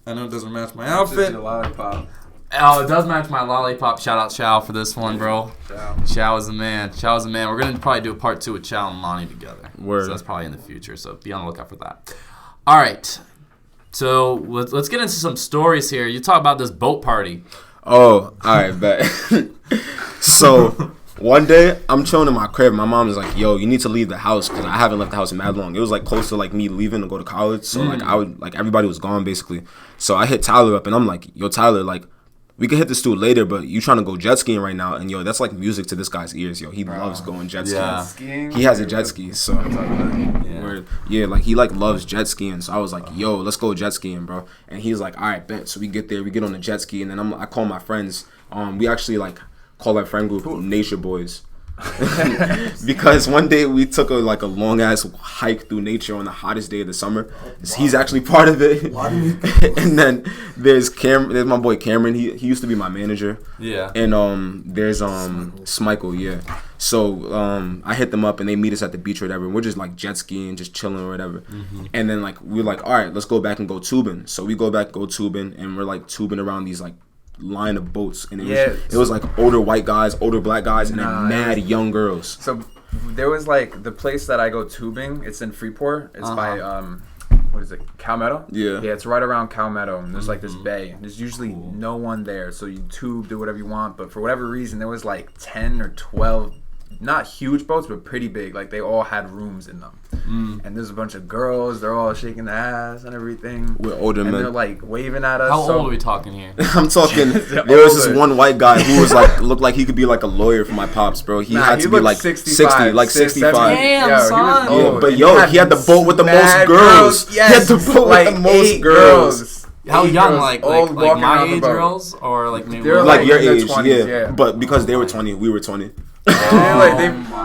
I know it doesn't match my outfit. Your lollipop. Oh, it does match my lollipop. Shout out Chow for this one, bro. Chow is the man. We're going to probably do a part 2 with Chow and Lonnie together. Word. So that's probably in the future, so be on the lookout for that. All right. So let's get into some stories here. You talk about this boat party. Oh, all right, bet. So one day, I'm chilling in my crib. My mom is like, yo, you need to leave the house because I haven't left the house in mad long. It was like close to like me leaving to go to college. So like everybody was gone basically. So I hit Tyler up and I'm like, yo, Tyler, like we can hit this dude later, but you trying to go jet skiing right now. And yo, that's like music to this guy's ears, yo. He loves going jet skiing. He has a jet ski. So like he like loves jet skiing. So I was like, yo, let's go jet skiing, bro. And he's like, all right, bet. So we get there, we get on the jet ski. And then I call my friends. We actually like call our friend group Nature Boys. Because one day we took a long ass hike through nature on the hottest day of the summer. He's actually part of it. And then there's my boy Cameron. He used to be my manager. Yeah. And there's Smichael. Yeah. So I hit them up and they meet us at the beach or whatever. And we're just like jet skiing, just chilling or whatever. Mm-hmm. And then like we're like, all right, let's go back and go tubing. So we go tubing and we're like tubing around these like line of boats, and it was like older white guys, older black guys, and then mad young girls. So there was like the place that I go tubing. It's in Freeport. It's by what is it, Calmetto? Yeah, it's right around Calmetto. And there's like this bay. There's usually no one there, so you tube, do whatever you want. But for whatever reason, there was like 10 or 12. Not huge boats, but pretty big. Like, they all had rooms in them. And there's a bunch of girls. They're all shaking their ass and everything. We're older men. And they're, like, waving at us. How old are we talking here? I'm talking... There was this one white guy who was, like... Looked like he could be, like, a lawyer for my pops, bro. He had to be, like, 65. Like, 65. Damn, son. Yeah, but, he had the boat with the most girls. Yes, he had the boat with the most girls. How young? Like my age girls? Or, like, maybe... Like, your age, 20s, yeah. But because they were 20, we were 20.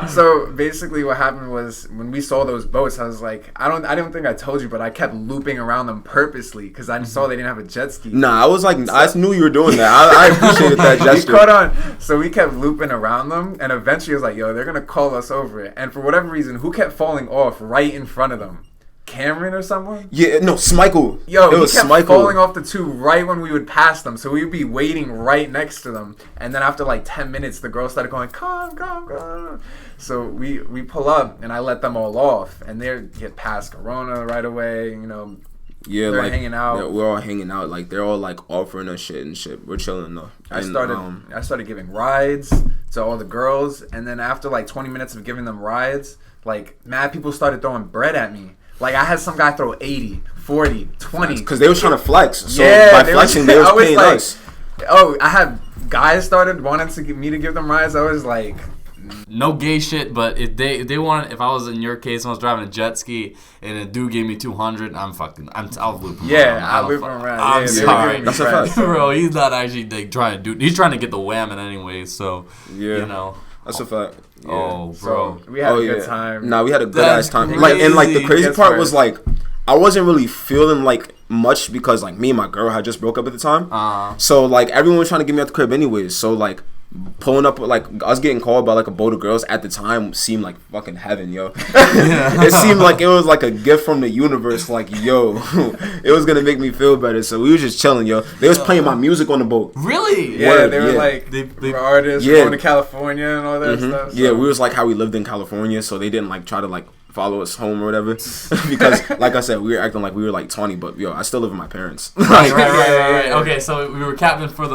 So basically what happened was when we saw those boats, I was like, I don't think I told you, but I kept looping around them purposely because I saw they didn't have a jet ski. Nah, I was like, I knew you were doing that. I appreciated that gesture. You caught on. So we kept looping around them, and eventually I was like, yo, they're gonna call us over. And for whatever reason, who kept falling off right in front of them? Cameron or someone? Yeah, no, Smichael. Yo, he kept falling off the tube right when we would pass them, so we would be waiting right next to them. And then after like 10 minutes, the girls started going, come. So we pull up, and I let them all off, and they get past Corona right away, you know. Yeah, they're like hanging out. We're all hanging out. Like, they're all like offering us shit and shit. We're chilling though. I started giving rides to all the girls, and then after like 20 minutes of giving them rides, like mad people started throwing bread at me. Like, I had some guy throw 80, 40, 20. Because they was trying to flex. So by flexing, they was paying like, us. Oh, I had guys started wanting to me to give them rides. I was like... No gay shit, but if they wanted, if I was in your case and I was driving a jet ski and a dude gave me 200, I'll loop him around. I'll loop him around. I'm sorry. That's a fact. Bro, he's not actually like, trying to do, he's trying to get the whammon anyway, so, you know. That's a fact. Yeah. Oh, bro. So we had a good time. Nah, we had a good ass time. Like, and like the crazy part was like, I wasn't really feeling like much because like me and my girl had just broke up at the time. So like everyone was trying to get me at the crib anyways. So like pulling up, like us getting called by like a boat of girls at the time seemed like fucking heaven, yo. It seemed like it was like a gift from the universe. Like, yo, it was gonna make me feel better. So we was just chilling, yo. They was playing my music on the boat. Really? Yeah, they were like they were artists going to California and all that stuff. So. Yeah, we was like how we lived in California, so they didn't like try to like follow us home or whatever. Because like I said, we were acting like we were like 20, but yo, I still live with my parents. Right. Okay, so we were capping for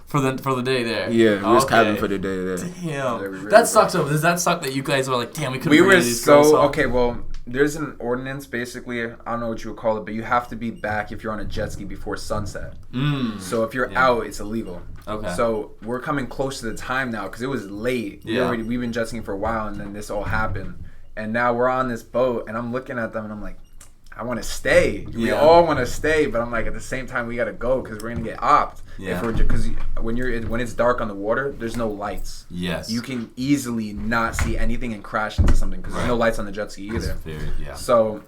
for the day there. Yeah, we was Okay. cabbing for the day there. Damn, Yeah, we really that sucks. Does that suck that you guys were like, damn, we couldn't We bring were any of these girls so home? okay. Well, there's an ordinance basically. I don't know what you would call it, but you have to be back if you're on a jet ski before sunset. So if you're out, it's illegal. Okay. So we're coming close to the time now because it was late. Yeah. We've been jet skiing for a while, and then this all happened, and now we're on this boat, and I'm looking at them, and I'm like, I want to stay. We Yeah. all want to stay, but I'm like, at the same time, we gotta go because we're gonna get opped. Yeah. Because when it's dark on the water, there's no lights. Yes. You can easily not see anything and crash into something because there's no lights on the jet ski either. Yeah. So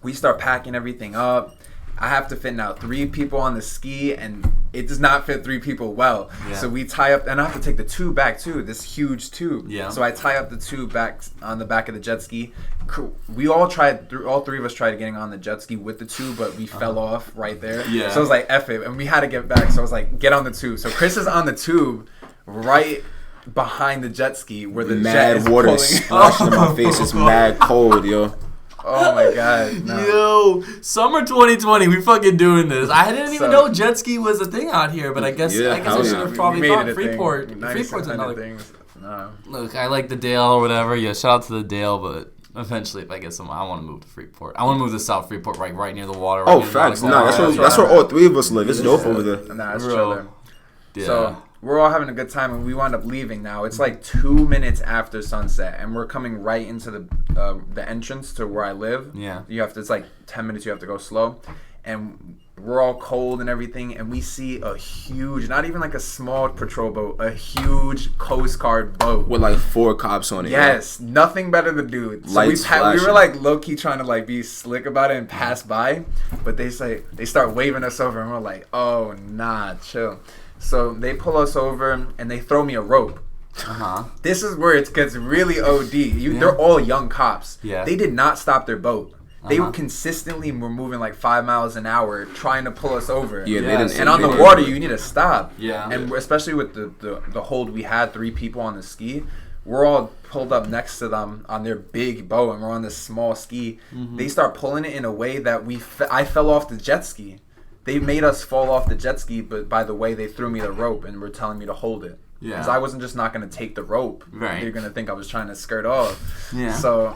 we start packing everything up. I have to fit now 3 people on the ski, and it does not fit 3 people well. Yeah. So we tie up, and I have to take the tube back too, this huge tube. Yeah. So I tie up the tube back on the back of the jet ski. We all tried, all 3 of us tried getting on the jet ski with the tube, but we fell off right there. Yeah. So I was like, F it, and we had to get back. So I was like, get on the tube. So Chris is on the tube right behind the jet ski where the jet is Mad water pulling. splashing in my face. It's mad cold, yo. Oh my god. No. Yo, summer 2020, we fucking doing this. I didn't even So- know jet ski was a thing out here, but I guess Yeah, I hell should yeah. have We probably made thought it a Freeport. thing. Freeport's 90% of another. things. No. Look, I like the Dale or whatever. Yeah, shout out to the Dale, but eventually, if I get some, I want to move to Freeport. I want to move to South Freeport, right near the water. Right Oh, near the facts. nautical Nah, area. that's where all 3 of us live. It's dope over there. Nah, it's Bro. chilling. Yeah. So we're all having a good time, and we wound up leaving now. It's like 2 minutes after sunset, and we're coming right into the entrance to where I live. Yeah. It's like 10 minutes. You have to go slow, and we're all cold and everything, and we see a huge, not even like a small patrol boat, a huge Coast Guard boat. With like 4 cops on it. yo. Yes, nothing better to do. So Lights we flashing. were like low key trying to like be slick about it and pass by, but they start waving us over, and we're like, oh nah, chill. So they pull us over and they throw me a rope. This is where it gets really OD. They're all young cops. Yeah. They did not stop their boat. They consistently were moving like 5 miles an hour trying to pull us over. Yeah, they Yes. didn't. And on the they water, didn't- you need to stop. Yeah. And especially with the hold we had, 3 people on the ski, we're all pulled up next to them on their big boat, and we're on this small ski. They start pulling it in a way that I fell off the jet ski. They made us fall off the jet ski, but by the way, they threw me the rope and were telling me to hold it. Yeah. Because I wasn't just not going to take the rope. Right. They're going to think I was trying to skirt off. Yeah. So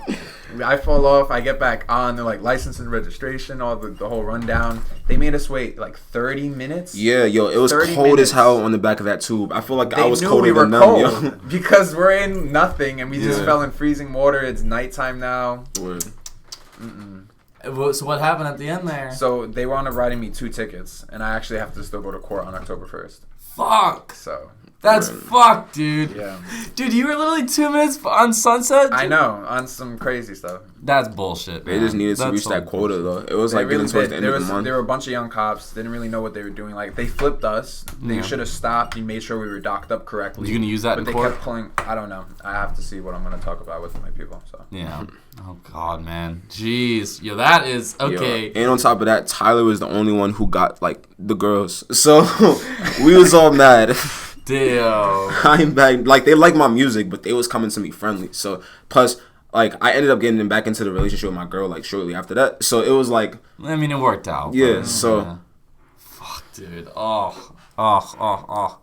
I fall off. I get back on. They're like license and registration, all the whole rundown. They made us wait like 30 minutes. Yeah, yo, it was 30 cold minutes. as hell on the back of that tube. I feel like I They was knew colder we were than them, cold yo. because we're in nothing and we just Yeah. fell in freezing water. It's nighttime now. Word. So what happened at the end there? So they wound up writing me 2 tickets, and I actually have to still go to court on October 1st. Fuck. So That's Right. fucked, dude. yeah, Dude, you were literally 2 minutes on sunset? I know, on some crazy stuff. That's bullshit. They just needed to That's reach so that quota, though. It was They like really getting towards did. the end of the month. There were a bunch of young cops. They didn't really know what they were doing. Like they flipped us. They Yeah. should have stopped. They made sure we were docked up correctly. You gonna use that But in they court? kept pulling. I don't know. I have to see what I'm gonna talk about with my people. So Yeah. Oh, God, man. Jeez. Yo, that is... Yo, Okay. and on top of that, Tyler was the only one who got like the girls. So we was all mad. Damn. I'm back. Like they like my music, but they was coming to me friendly. So plus, like I ended up getting back into the relationship with my girl like shortly after that. So it was like, I mean, it worked out. yeah. but, So yeah. Fuck, dude. Oh.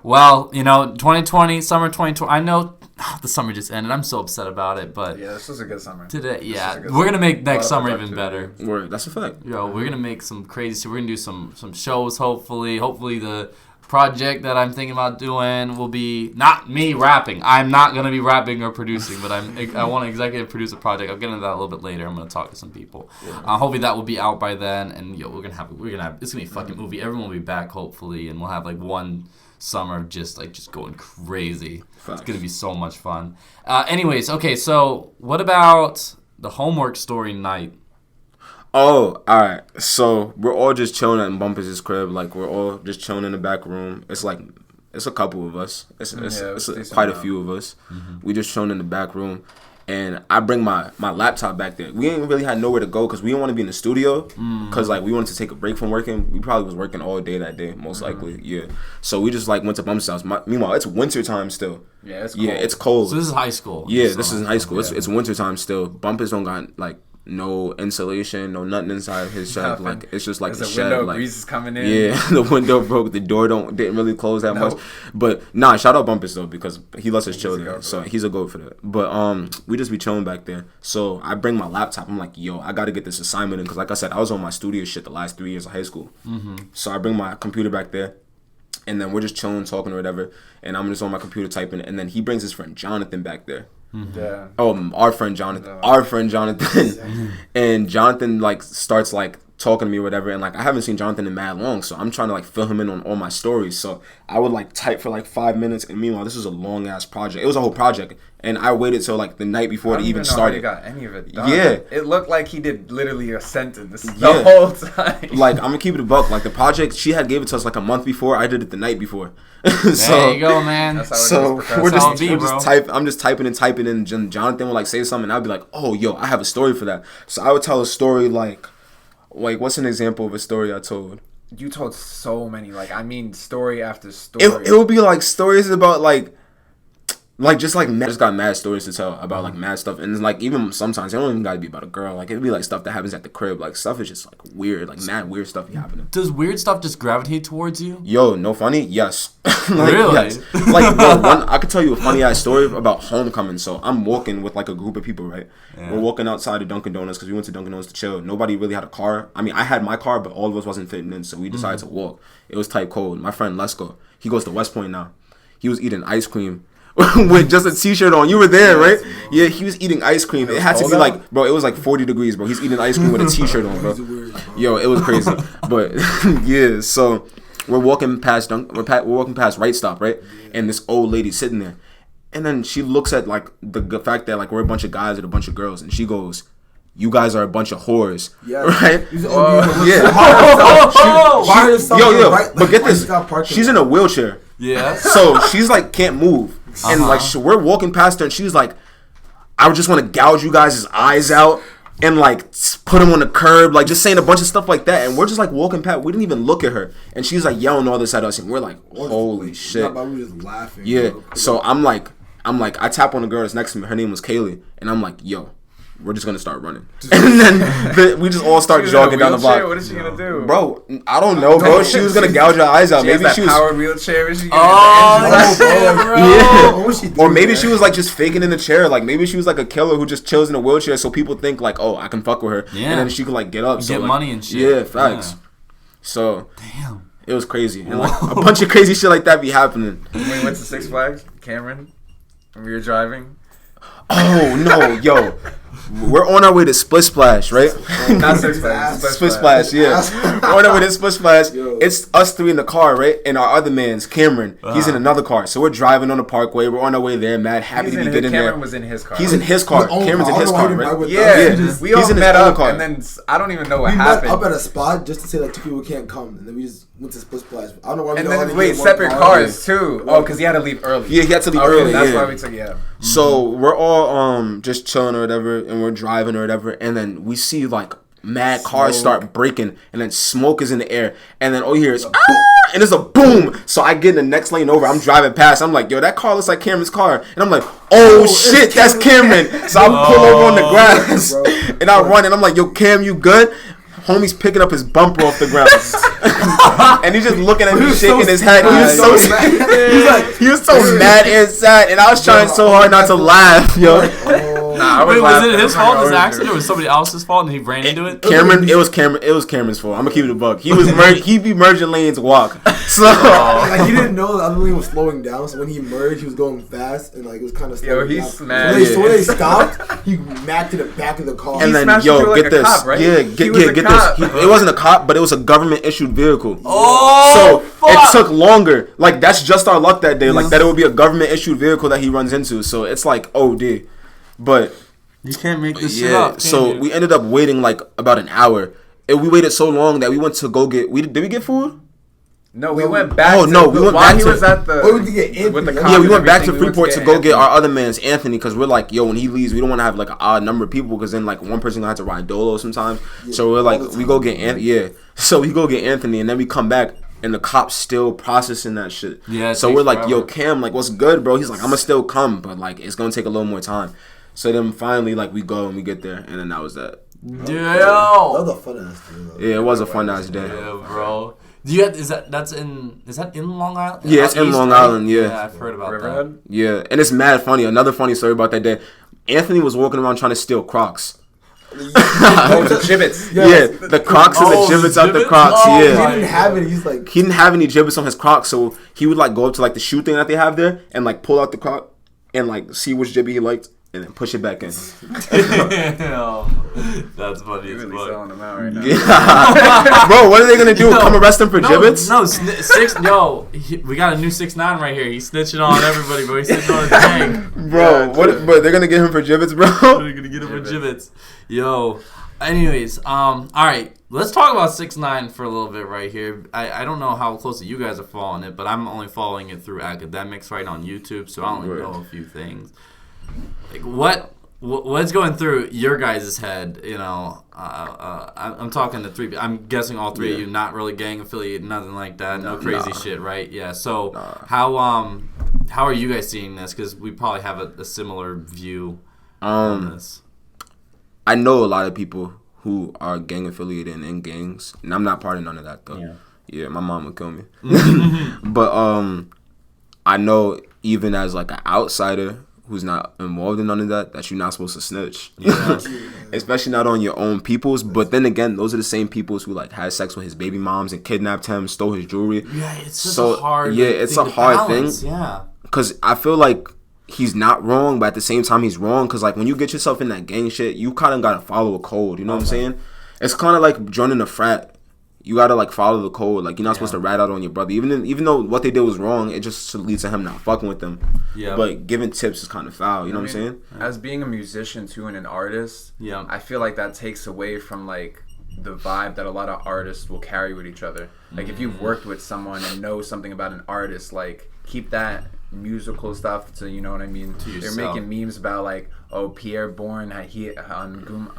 Well, 2020, summer 2020. I know the summer just ended. I'm so upset about it, but yeah, this was a good summer. today, This yeah, was a good we're gonna make A lot next of summer even better. productivity. word. That's a fact. Yo, we're gonna make some crazy shit. We're gonna do some shows. Hopefully, the project that I'm thinking about doing will be not me rapping. I'm not gonna be rapping or producing, but I want to executive produce a project. I'll get into that a little bit later. I'm gonna talk to some people. Hopefully that will be out by then, and we're gonna have it's gonna be a fucking movie. Everyone will be back hopefully, and we'll have like one summer of just going crazy. Facts. It's gonna be so much fun. Anyways, okay, so what about the homework story night? Oh, all right. So we're all just chilling at Bumpers' crib. Like we're all just chilling in the back room. It's like it's a couple of us. It's decent quite a amount. few of us. We just chilling in the back room, and I bring my laptop back there. We ain't really had nowhere to go because we didn't want to be in the studio because like we wanted to take a break from working. We probably was working all day that day, most likely. Yeah. So we just like went to Bumpers' house. Meanwhile, it's winter time still. Yeah, it's cold. Yeah, it's cold. So this is high school. Yeah, this is in high school. It's winter time still. Bumpers don't got like no insulation, no nothing inside his shed. Nothing. Like it's just like There's the a shed. window, Like breeze is coming in. yeah, the window broke. The door didn't really close that much. But nah, shout out Bumpus though because he lets us chill there. So he's a goat for that. But we just be chilling back there. So I bring my laptop. I'm like, yo, I got to get this assignment in because like I said, I was on my studio shit the last 3 years of high school. So I bring my computer back there. And then we're just chilling, talking or whatever. And I'm just on my computer typing. And then he brings his friend Jonathan back there. Yeah. Oh, our friend Jonathan. And Jonathan like starts like talking to me or whatever, and like I haven't seen Jonathan in mad long, so I'm trying to like fill him in on all my stories. So I would like type for like 5 minutes, and meanwhile this was a long ass project. It was a whole project, and I waited till like the night before to even start it. Got any of it done. Yeah, it looked like he did literally a sentence the whole time. Like I'm gonna keep it a buck. Like the project she had gave it to us like a month before. I did it the night before. So, there you go, man. That's how it is, I'm just typing, and Jonathan would like say something, and I'd be like, oh yo, I have a story for that. So I would tell a story like what's an example of a story I told? You told so many, story after story. It would be like stories about just got mad stories to tell about like mad stuff, and like even sometimes it don't even gotta be about a girl. Like it'd be like stuff that happens at the crib. Like stuff is just like weird, like mad weird stuff be happening. Does weird stuff just gravitate towards you? Yo, no funny? Yes. Really? Yes. Like bro, I could tell you a funny ass story about homecoming. So I'm walking with like a group of people, right? Yeah. We're walking outside of Dunkin' Donuts because we went to Dunkin' Donuts to chill. Nobody really had a car. I mean, I had my car, but all of us wasn't fitting in, so we decided to walk. It was type cold. My friend Lesko, he goes to West Point now. He was eating ice cream with just a t-shirt on. You were there, right? Yeah, he was eating ice cream. It had to be like, bro, it was like 40 degrees, bro. He's eating ice cream with a t-shirt on, bro. Yo, it was crazy. But yeah, so we're walking past Right Stop, right? And this old lady sitting there. And then she looks at like the fact that like we're a bunch of guys and a bunch of girls, and she goes, "You guys are a bunch of whores." Yeah. Right? But get this. She's in a wheelchair. Yeah. So she's like can't move. And like we're walking past her and she's like, "I would just want to gouge you guys' eyes out and like put them on the curb," like just saying a bunch of stuff like that. And we're just like walking past. We didn't even look at her. And she's like yelling all this at us, and we're like, "Holy shit!" We were just laughing. Yeah. So I'm like, I tap on the girl that's next to me. Her name was Kaylee, and I'm like, "Yo, we're just gonna start running." And then we just all start jogging down the block. What is she gonna do, bro? I don't know, bro. She was gonna gouge her eyes out. Maybe she was power wheelchair. Is she Or maybe she was like just faking in the chair. Like maybe she was like a killer who just chills in a wheelchair, so people think like, oh, I can fuck with her, and then she could like get up, get money and shit. Yeah, facts. Yeah. So damn, it was crazy, and like a bunch of crazy shit like that be happening. When we went to Six Flags, Cameron, when we were driving. Oh no, yo. We're on our way to Split Splash, right? Not Six Flags. Split Splash, yeah. We're on our way to Split Splash. It's us three in the car, right? And our other man's Cameron. He's in another car. So we're driving on the parkway. We're on our way there, mad happy to be getting there. Cameron was in his car. He's in his car. Cameron's in his car, right? Yeah. We all met up, and then I don't even know what happened. We met up at a spot just to say that two people can't come, and then we just went to Split Splash. I don't know why we and then wait, separate cars too. Oh, because he had to leave early. Yeah, he had to leave early. That's why we took So we're all just chilling or whatever, and we're driving or whatever, and then we see like mad cars start breaking, and then smoke is in the air, and then all you hear is and there's a boom. So I get in the next lane over. I'm driving past. I'm like, yo, that car looks like Cameron's car, and I'm like, oh shit, that's Cameron. So I pull over on the grass, and I run, and I'm like, yo, Cam, you good? Homie's picking up his bumper off the ground, and he's just looking at me, shaking his head. He was so mad inside, and I was trying so hard not to laugh, yo. Wait, was it his fault, this accident, or was somebody else's fault and he ran into it? It was Cameron's fault. I'm gonna keep it a buck. He'd be merging lanes walk. So like, he didn't know the other lane was slowing down, so when he merged, he was going fast, and like it was kind of slowing down. He's mad. So when they stopped, he macked to the back of the car. And then, yo, get this. Cop, right? Get this. It wasn't a cop, but it was a government issued vehicle. Oh, so it took longer. Like that's just our luck that day. Like that it would be a government issued vehicle that he runs into. So it's like, oh, dude. But you can't make this shit up. So we ended up waiting like about an hour. And we waited so long that we went to go get. Did we get food? No, we went back. Oh no, we went back to. He was at the. We went back to Freeport to go get our other man's Anthony, because we're like, yo, when he leaves, we don't want to have like an odd number of people, because then like one person gonna have to ride Dolo sometimes. So we're like, we go get Anthony. Yeah, so we go get Anthony, and then we come back, and the cops still processing that shit. Yeah. So we're like, yo, Cam, like, what's good, bro? He's like, I'm gonna still come, but like, it's gonna take a little more time. So then finally, like, we go and we get there, and then that was that. That was a fun ass day, though. Yeah, it was a fun ass day. Yeah, bro. Do you have, is that in Long Island? Yeah, it's in Long Island, yeah. Yeah, I've heard about Riverhead? Yeah, and it's mad funny. Another funny story about that day. Anthony was walking around trying to steal Crocs. Oh, the gibbets. Yeah, the Crocs and the gibbets out the Crocs. Oh, He Yeah, didn't have it. He's like, he didn't have any gibbets on his Crocs, so he would like go up to like the shoe thing that they have there and like pull out the Croc and like see which gibby he liked and then push it back in. Damn. That's funny You're as really fuck. selling them out right now. Yeah. Bro, what are they gonna do? Come arrest him for gibbets? No, we got a new 6ix9ine right here. He's snitching on everybody, bro. He's snitching on his gang. Bro, what? But they're gonna get him for gibbets, bro. We're gonna get him for gibbets. Yo. Anyways, all right. Let's talk about 6ix9ine for a little bit right here. I don't know how closely you guys are following it, but I'm only following it through academics right on YouTube, so I only know a few things. Like what's going through your guys' head? You know, I'm talking to three. I'm guessing all three of you not really gang affiliated, nothing like that. No crazy shit, right? Yeah. So how are you guys seeing this? Because we probably have a similar view on this. I know a lot of people who are gang affiliated and in gangs, and I'm not part of none of that though. Yeah, my mom would kill me. But I know even as like an outsider who's not involved in none of that you're not supposed to snitch. Yeah. Especially not on your own peoples. But then again, those are the same peoples who like had sex with his baby moms and kidnapped him, stole his jewelry. Yeah, it's such a hard it's thing a hard balance. thing. Yeah. Because I feel like he's not wrong, but at the same time he's wrong. Because like when you get yourself in that gang shit, you kind of got to follow a code. You know what I'm saying? It's kind of like joining a frat. You gotta like follow the code. Like you're not supposed to rat out on your brother, even though what they did was wrong. It just leads to him not fucking with them. Yeah. But giving tips is kind of foul. You know what I'm saying? As being a musician too and an artist, I feel like that takes away from like the vibe that a lot of artists will carry with each other. Like if you've worked with someone and know something about an artist, like keep that musical stuff to, you know what I mean. They're making memes about like, oh, Pierre Bourne, he on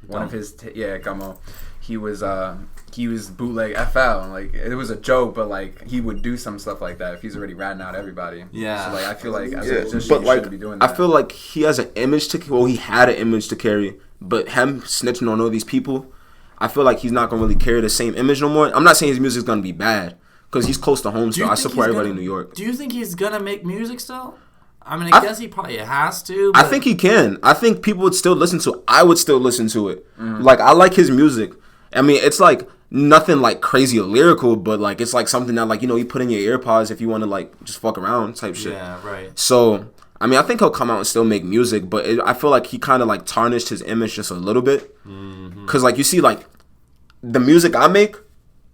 one of his Gummo. He was bootleg FL, like it was a joke, but like he would do some stuff like that if he's already ratting out everybody. Yeah. So like I feel like as a musician, but you like shouldn't be doing that. I feel like he has an image he had an image to carry, but him snitching on all these people, I feel like he's not gonna really carry the same image no more. I'm not saying his music's gonna be bad, because he's close to home still. I support everybody in New York. Do you think he's gonna make music still? I mean, I guess he probably has to. But I think he can. I think people would still listen to it. I would still listen to it. Like I like his music. I mean, it's like nothing like crazy or lyrical, but like it's like something that like, you know, you put in your earpods if you want to like just fuck around type shit. Yeah, right. So I mean, I think he'll come out and still make music, but I feel like he kind of like tarnished his image just a little bit. Cause like you see, like the music I make,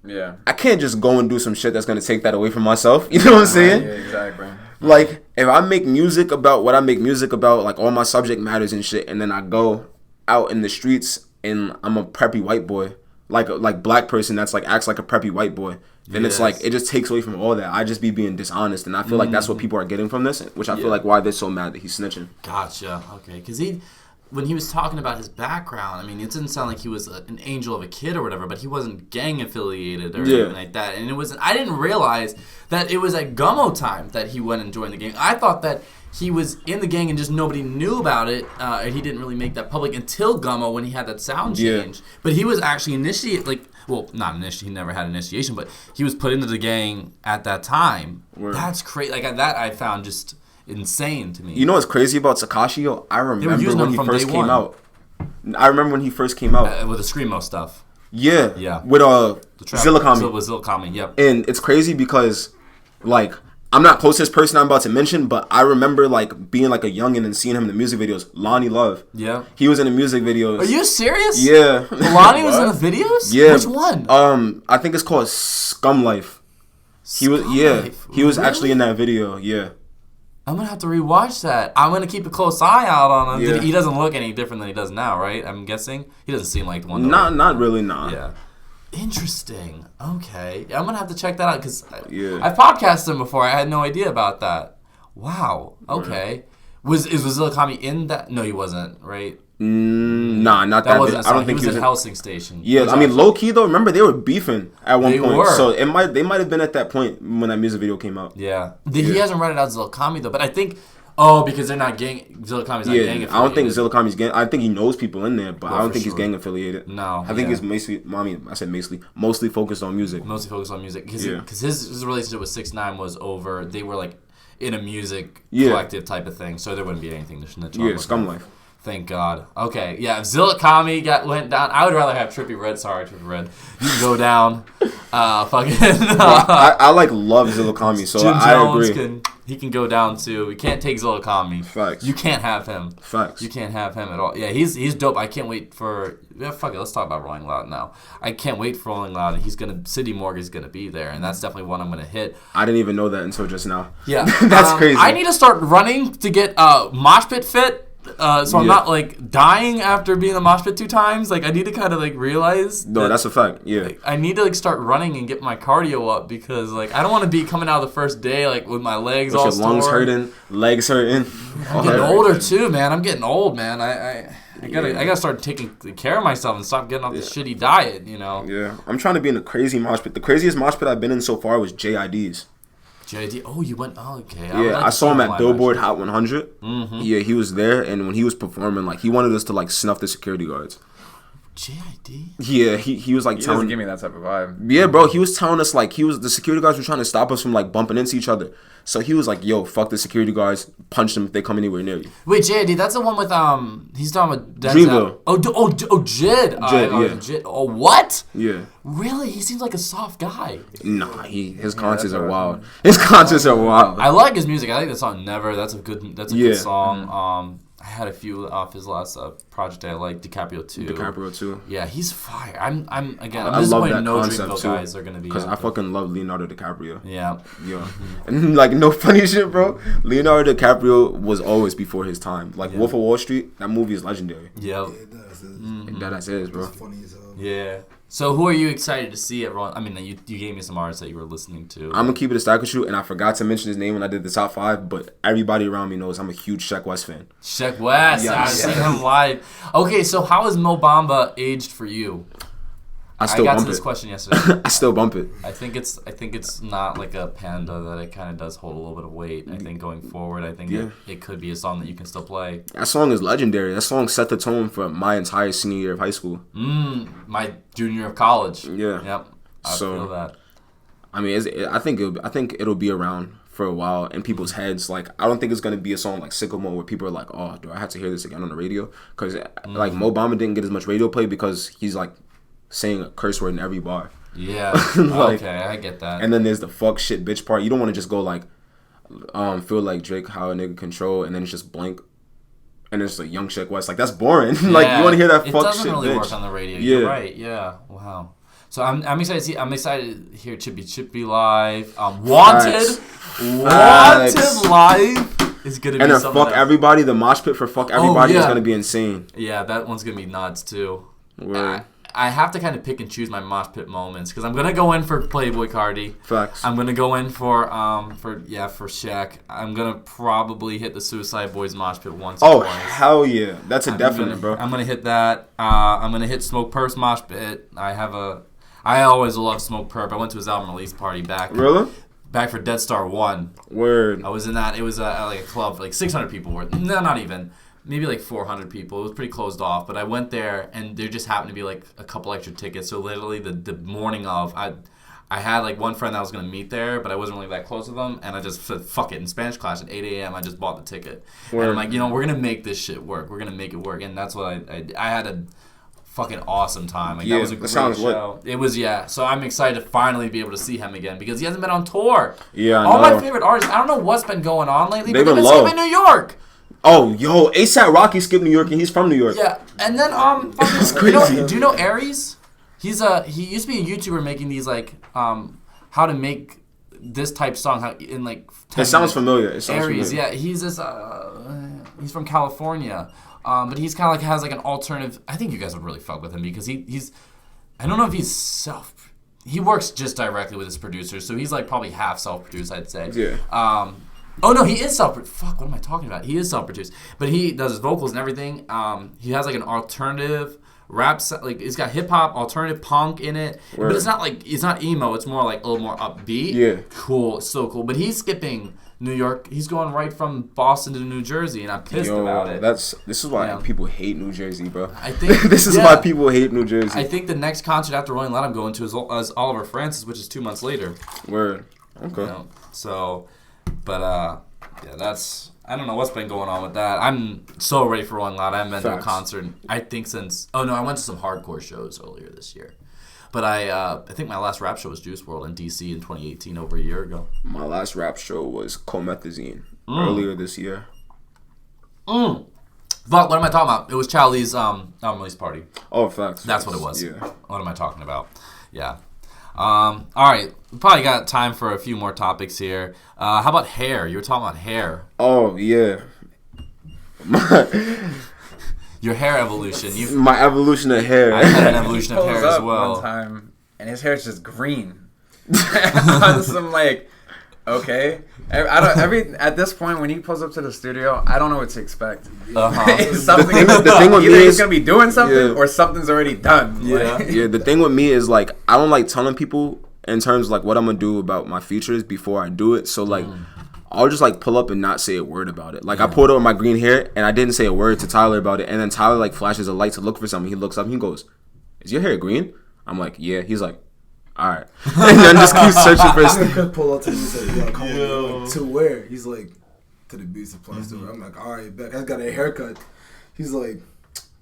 I can't just go and do some shit that's gonna take that away from myself. You know what I'm saying? Yeah, exactly. Like if I make music about what I make music about, like all my subject matters and shit, and then I go out in the streets and I'm a preppy white boy, like black person that's like acts like a preppy white boy, then it's like it just takes away from all that. I just be being dishonest, and I feel like that's what people are getting from this, which I feel like why they're so mad that he's snitching. Gotcha. Okay, because when he was talking about his background, I mean, it didn't sound like he was an angel of a kid or whatever, but he wasn't gang affiliated or anything like that. And I didn't realize that it was at Gummo time that he went and joined the gang. I thought that he was in the gang and just nobody knew about it, and he didn't really make that public until Gummo when he had that sound change. But he was actually initiated, he never had initiation, but he was put into the gang at that time. That's crazy. Like that I found just insane to me. You know what's crazy about Tekashi? Yo, I remember when he first came out. I remember when he first came out with the Screamo stuff. Yeah. With Zillakami. With Zillakami, yep. And it's crazy because like I'm not close to this person I'm about to mention, but I remember like being like a youngin' and seeing him in the music videos. Lonnie Love. Yeah. He was in the music videos. Are you serious? Yeah. Lonnie was in the videos? Yeah. Which one? I think it's called Scum Life. He was actually in that video. Yeah. I'm going to have to rewatch that. I'm going to keep a close eye out on him. Yeah. He doesn't look any different than he does now, right? I'm guessing. He doesn't seem like the one. Not really, nah. Yeah. Interesting. Okay. I'm going to have to check that out because I've podcasted him before. I had no idea about that. Wow. Okay. Was Zillakami in that? No, he wasn't, right? Nah, not that. Wasn't I don't think he was at Helsing Station. Yeah, I mean, low key though. Remember, they were beefing at one point. So they might have been at that point when that music video came out. Yeah. He hasn't ratted out Zillakami though, but I think Oh, because they're not gang. Zilla Kami's not gang affiliated. I don't think Zilla Kami's gang. I think he knows people in there, but I don't think he's sure. gang affiliated. No, I think he's mostly focused on music. Mostly focused on music because Yeah. his relationship with 6ix9ine was over. They were like in a music collective type of thing, so there wouldn't be anything to snitch on. Yeah, Scum Life. Thank God. Okay, yeah. If Zilla Kami went down, I would rather have Trippie Redd. Sorry, Trippie Redd. You can go down. Fucking. I like love Zilla Kami, so Jim I Jones agree. can go down too. We can't take Zilla Kami. Facts. You can't have him. Facts. You can't have him at all. Yeah, he's dope. I can't wait for. Yeah, fuck it. Let's talk about Rolling Loud now. I can't wait for Rolling Loud. And City Morgan's gonna be there, and that's definitely one I'm gonna hit. I didn't even know that until just now. Yeah, That's crazy. I need to start running to get mosh pit fit. So I'm not like dying after being in a mosh pit 2 times. Like I need to kind of like realize. No, that's a fact. Yeah. Like, I need to like start running and get my cardio up because like I don't want to be coming out of the first day like with my legs With all your lungs sore. hurting, legs hurting. I'm getting older too, man. I'm getting old, man. I gotta start taking care of myself and stop getting off this shitty diet. You know. Yeah, I'm trying to be in a crazy mosh pit. The craziest mosh pit I've been in so far was JID's. JID. Oh, you went. Oh, okay. Yeah, I saw him at Billboard Hot 100. Mm-hmm. Yeah, he was there, and when he was performing, like he wanted us to like snuff the security guards. JID. Yeah, he was like He telling. doesn't give me that type of vibe. Yeah, bro, he was telling us like the security guards were trying to stop us from like bumping into each other. So he was like, "Yo, fuck the security guards, punch them if they come anywhere near you." Wait, JID. That's the one with he's talking with Dreamville. Jid. Yeah. Jid. Oh, what? Yeah. Really? He seems like a soft guy. Nah, his concerts are wild. His concerts are wild. I like his music. I like the song "Never." That's a good Yeah. song. I had a few off his last project that I like. DiCaprio too. Yeah, he's fire. I'm I love disappointed that no concept Dreamville too. guys are gonna be Because out I there. fucking love Leonardo DiCaprio. Yeah. Yeah. And like no funny shit, bro. Leonardo DiCaprio was always before his time. Like Wolf of Wall Street, that movie is legendary. Yep. That is, bro. It's funny as hell. Yeah. So who are you excited to see at Rolling? I mean, you gave me some artists that you were listening to. I'm gonna keep it a stack with you, and I forgot to mention his name when I did the top 5, but everybody around me knows I'm a huge Sheck West fan. Sheck West. Yes. I've seen him live. Okay, so how is Mo Bamba aged for you? I still got to bump this it. question yesterday. I still bump it. I think it's not like a Panda that it kind of does hold a little bit of weight. I think going forward, I think it could be a song that you can still play. That song is legendary. That song set the tone for my entire senior year of high school. My junior year of college. Yeah. Yep. I So, feel that. I mean, I think it'll be around for a while in people's heads. Like, I don't think it's gonna be a song like Sicko Mode where people are like, "Oh, do I have to hear this again on the radio?" Because like Mo Bamba didn't get as much radio play because he's like saying a curse word in every bar. Yeah. Like, okay, I get that. And then there's the fuck shit bitch part. You don't want to just go like, feel like Drake, how a nigga control, and then it's just blank. And it's like Young Sheck West. Like, that's boring. Like, you want to hear that fuck shit, It doesn't really bitch. work on the radio. Yeah. You're right. Yeah. Wow. So I'm excited to see. I'm excited to hear Chippy live. Wanted live is gonna be And then something. fuck everybody. The mosh pit for fuck everybody is yeah. gonna be insane. Yeah, that one's gonna be nuts too. Word. I have to kind of pick and choose my mosh pit moments because I'm gonna go in for Playboy Cardi. Facts. I'm gonna go in for Shaq. I'm gonna probably hit the Suicide Boys mosh pit once. Oh or twice. hell yeah, that's a definite, bro. I'm gonna hit that. I'm gonna hit Smoke Perp's mosh pit. I always love Smoke Perp. I went to his album release party back for Dead Star 1. Word. I was in that. It was like a club, like 600 people were. No, not even. Maybe like 400 people. It was pretty closed off. But I went there, and there just happened to be like a couple extra tickets. So literally the morning of, I had like one friend that I was gonna meet there, but I wasn't really that close with them, and I just said, fuck it. In Spanish class at 8 a.m., I just bought the ticket. Word. And I'm like, we're gonna make this shit work. We're gonna make it work, and that's what I had a fucking awesome time. Like, Yeah, that was a that great sounds show. It was, yeah. So I'm excited to finally be able to see him again because he hasn't been on tour. Yeah, I All know. my favorite artists. I don't know what's been going on lately, They've but been they've low. been seeing him in New York. Oh, yo, ASAP Rocky skipped New York and he's from New York. Yeah, and then That's do crazy. you know Aries? He used to be a YouTuber making these like how to make this type song in like 10 It sounds minutes. familiar. It sounds Aries, familiar. yeah, he's this he's from California, but he's kind of like has like an alternative. I think you guys would really fuck with him because he's I don't know if he's he works just directly with his producers, so he's like probably half self-produced, I'd say. Yeah. Oh no, he is self-produced. Fuck, what am I talking about? He is self-produced, but he does his vocals and everything. He has like an alternative rap, like it's got hip hop, alternative punk in it, but it's not emo. It's more like a little more upbeat. Yeah, cool, it's so cool. But he's skipping New York. He's going right from Boston to New Jersey, and I'm pissed about it. This is why people hate New Jersey, bro. I think this is why people hate New Jersey. I think the next concert after Rolling Loud I'm going to is Oliver Francis, which is 2 months later. Word. Okay. You know, so, but yeah, that's. I don't know what's been going on with that. I'm so ready for Rolling Loud. I haven't been to a concert, I think, since... Oh, no, I went to some hardcore shows earlier this year. But I think my last rap show was Juice WRLD in D.C. in 2018, over a year ago. My last rap show was Comethazine earlier this year. Fuck, what am I talking about? It was Charlie's release party. Oh, facts. That's what it was. Yeah. What am I talking about? Yeah. All right, we probably got time for a few more topics here. How about hair? You were talking about hair. Oh, yeah. Your hair evolution. My evolution of hair. I had an evolution of hair as well. One time, and his hair's just green. On some like, okay. At this point when he pulls up to the studio, I don't know what to expect. The thing with either me he's is gonna be doing something or something's already done. Yeah. Yeah, the thing with me is like I don't like telling people in terms of like what I'm gonna do about my features before I do it. So like I'll just like pull up and not say a word about it. Like I pulled over my green hair and I didn't say a word to Tyler about it, and then Tyler like flashes a light to look for something. He looks up and he goes, "Is your hair green?" I'm like, "Yeah." He's like, "All right," and then just keep searching for I could pull up to him and say, "Yo, come on." Like, to where? He's like, to the beauty supply store. I'm like, all right, bet. I got a haircut. He's like,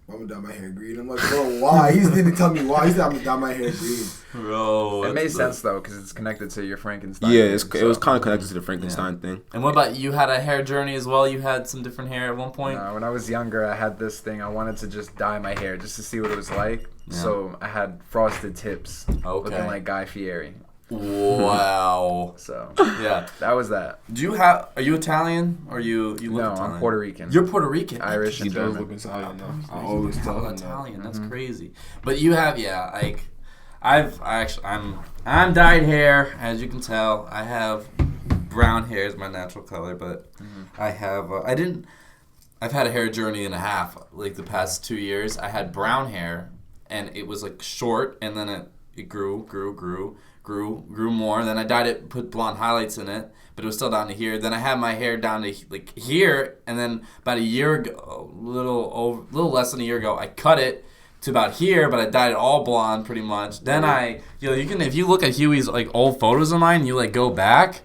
I'm gonna dye my hair green. I'm like, bro, why? He didn't tell me why. He said I'm gonna dye my hair green. Bro, it made sense though because it's connected to your Frankenstein. Yeah, it was kind of connected to the Frankenstein thing. And what about you? Had a hair journey as well? You had some different hair at one point. When I was younger, I had this thing. I wanted to just dye my hair just to see what it was like. Yeah. So I had frosted tips, looking like Guy Fieri. Wow. So yeah, that was that. Are you Italian or you look Italian? I'm Puerto Rican. You're Puerto Rican, Irish, and German. Look Italian though. I always tell him Italian. That's crazy. But you have I'm dyed hair, as you can tell. I have brown hair is my natural color, but I have I've had a hair journey and a half. Like the past 2 years, I had brown hair, and it was like short, and then it grew more. Then I dyed it, put blonde highlights in it, but it was still down to here. Then I had my hair down to like here, and then about a year ago, a little less than a year ago, I cut it to about here, but I dyed it all blonde pretty much. Then you can, if you look at Huey's like old photos of mine, and you like go back,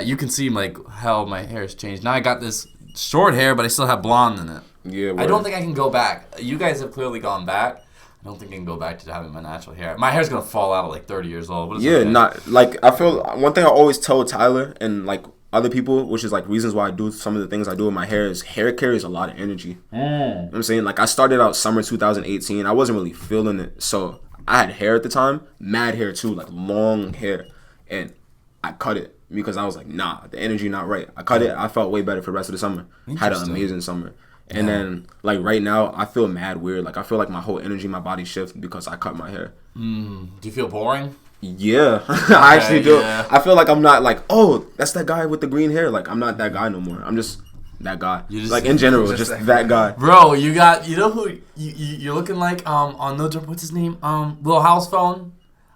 you can see like how my hair has changed. Now I got this short hair, but I still have blonde in it. Yeah, I don't think I can go back. You guys have clearly gone back. I don't think I can go back to having my natural hair. My hair's gonna fall out at like 30 years old. But okay. Not like I feel one thing I always tell Tyler and like other people, which is like reasons why I do some of the things I do with my hair, is hair carries a lot of energy. You know what I'm saying? Like I started out summer 2018. I wasn't really feeling it, so I had hair at the time, mad hair too, like long hair, and I cut it because I was like, nah, the energy not right. I cut it. I felt way better for the rest of the summer. Had an amazing summer. And then, like, right now, I feel mad weird. Like, I feel like my whole energy, my body shifted because I cut my hair. Do you feel boring? Yeah. I actually do. Yeah. I feel like I'm not like, oh, that's that guy with the green hair. Like, I'm not that guy no more. I'm just that guy. Like, in general, just that guy. Bro, you know who you're looking like on No Jump, what's his name? Lil House Phone?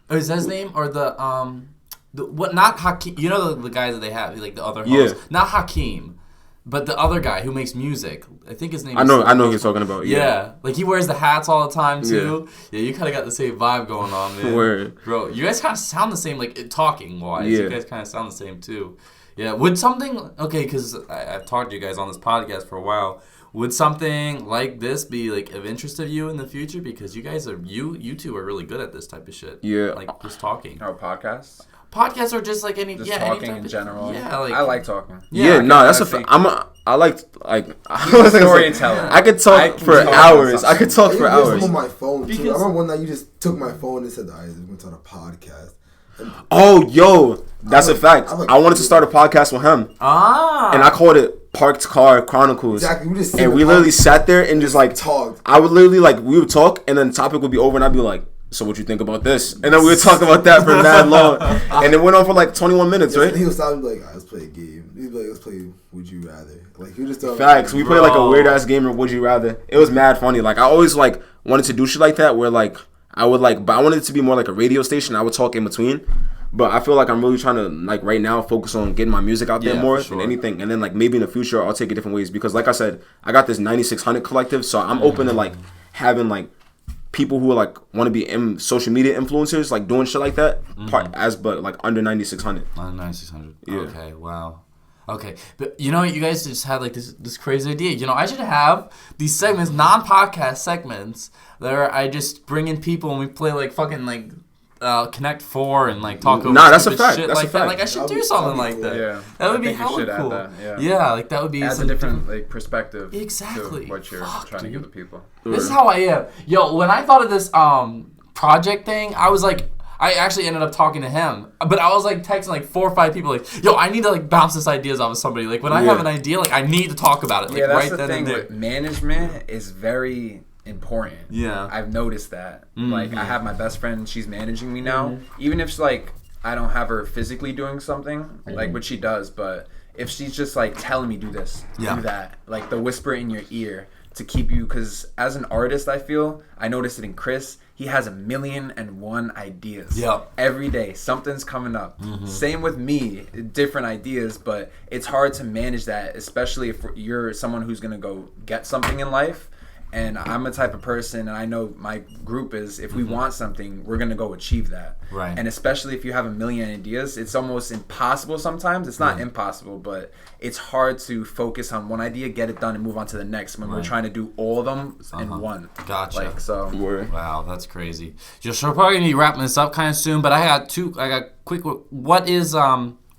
Or is that his name? Or not Hakeem. You know the guys that they have, like the other hosts? Yeah. Not Hakeem. But the other guy who makes music, I think his name is... I know who you're talking about, yeah. Like, he wears the hats all the time, too. Yeah, you kind of got the same vibe going on, man. Word. Bro, you guys kind of sound the same, like, talking-wise. Yeah. You guys kind of sound the same, too. Yeah, would something... Okay, because I've talked to you guys on this podcast for a while. Would something like this be, like, of interest of you in the future? Because you guys are... You two are really good at this type of shit. Yeah. Like, just talking. Oh, podcasts? Podcasts are just like any, talking in general. Yeah, like I like talking. Yeah, no, that's I like storytelling. I could talk for hours. I could talk for hours. On my phone too. I remember one night you just took my phone and said, "I was going to start a podcast." Oh, yo, that's a fact. I wanted to start a podcast with him. And I called it Parked Car Chronicles. Exactly. We literally sat there and just like talked. I would literally like we would talk and then the topic would be over and I'd be like, so what you think about this? And then we would talk about that for mad long. And it went on for like 21 minutes, right? And he would stop and be like, let's play a game. He'd be like, let's play Would You Rather. Like, he just facts. We played like a weird ass game of Would You Rather. It was mad funny. Like, I always like wanted to do shit like that where like I would like, but I wanted it to be more like a radio station. I would talk in between. But I feel like I'm really trying to, like, right now focus on getting my music out there more than anything. And then, like, maybe in the future, I'll take it different ways. Because, like I said, I got this 9600 collective. So I'm open to, like, having, like, people who, like, want to be social media influencers, like, doing shit like that. But, like, under 9600. Under 9600. Yeah. Okay, wow. Okay, but you know, you guys just had like this crazy idea. You know, I should have these segments, non-podcast segments, where I just bring in people and we play like fucking like Connect Four and like talk over that's a fact. shit That's like a fact. that. Like I should do something like that. Yeah, that would I be think you hella should add cool. that, Yeah, like that would be adds some a different like perspective. Exactly. To what you're trying to give the people. This is how I am. Yo, when I thought of this project thing, I was like, I actually ended up talking to him, but I was like texting like 4 or 5 people like, yo, I need to like bounce this ideas off of somebody. Like when I have an idea, like I need to talk about it. Like, That's right the then thing and there. with management is very important. Yeah. I've noticed that. Like I have my best friend, she's managing me now. Even if like I don't have her physically doing something, like what she does, but if she's just like telling me do this, do that, like the whisper in your ear to keep you, because as an artist, I noticed it in Chris. He has 1,000,001 ideas. Yep. Every day, something's coming up. Same with me, different ideas, but it's hard to manage that, especially if you're someone who's going to go get something in life. And I'm a type of person, and I know my group is, if we want something, we're going to go achieve that. Right. And especially if you have 1,000,000 ideas, it's almost impossible sometimes. It's not impossible, but it's hard to focus on one idea, get it done, and move on to the next when we're trying to do all of them in one. Gotcha. Like, so. Wow, that's crazy. So we're probably gonna be wrapping this up kind of soon, but I got quick. What is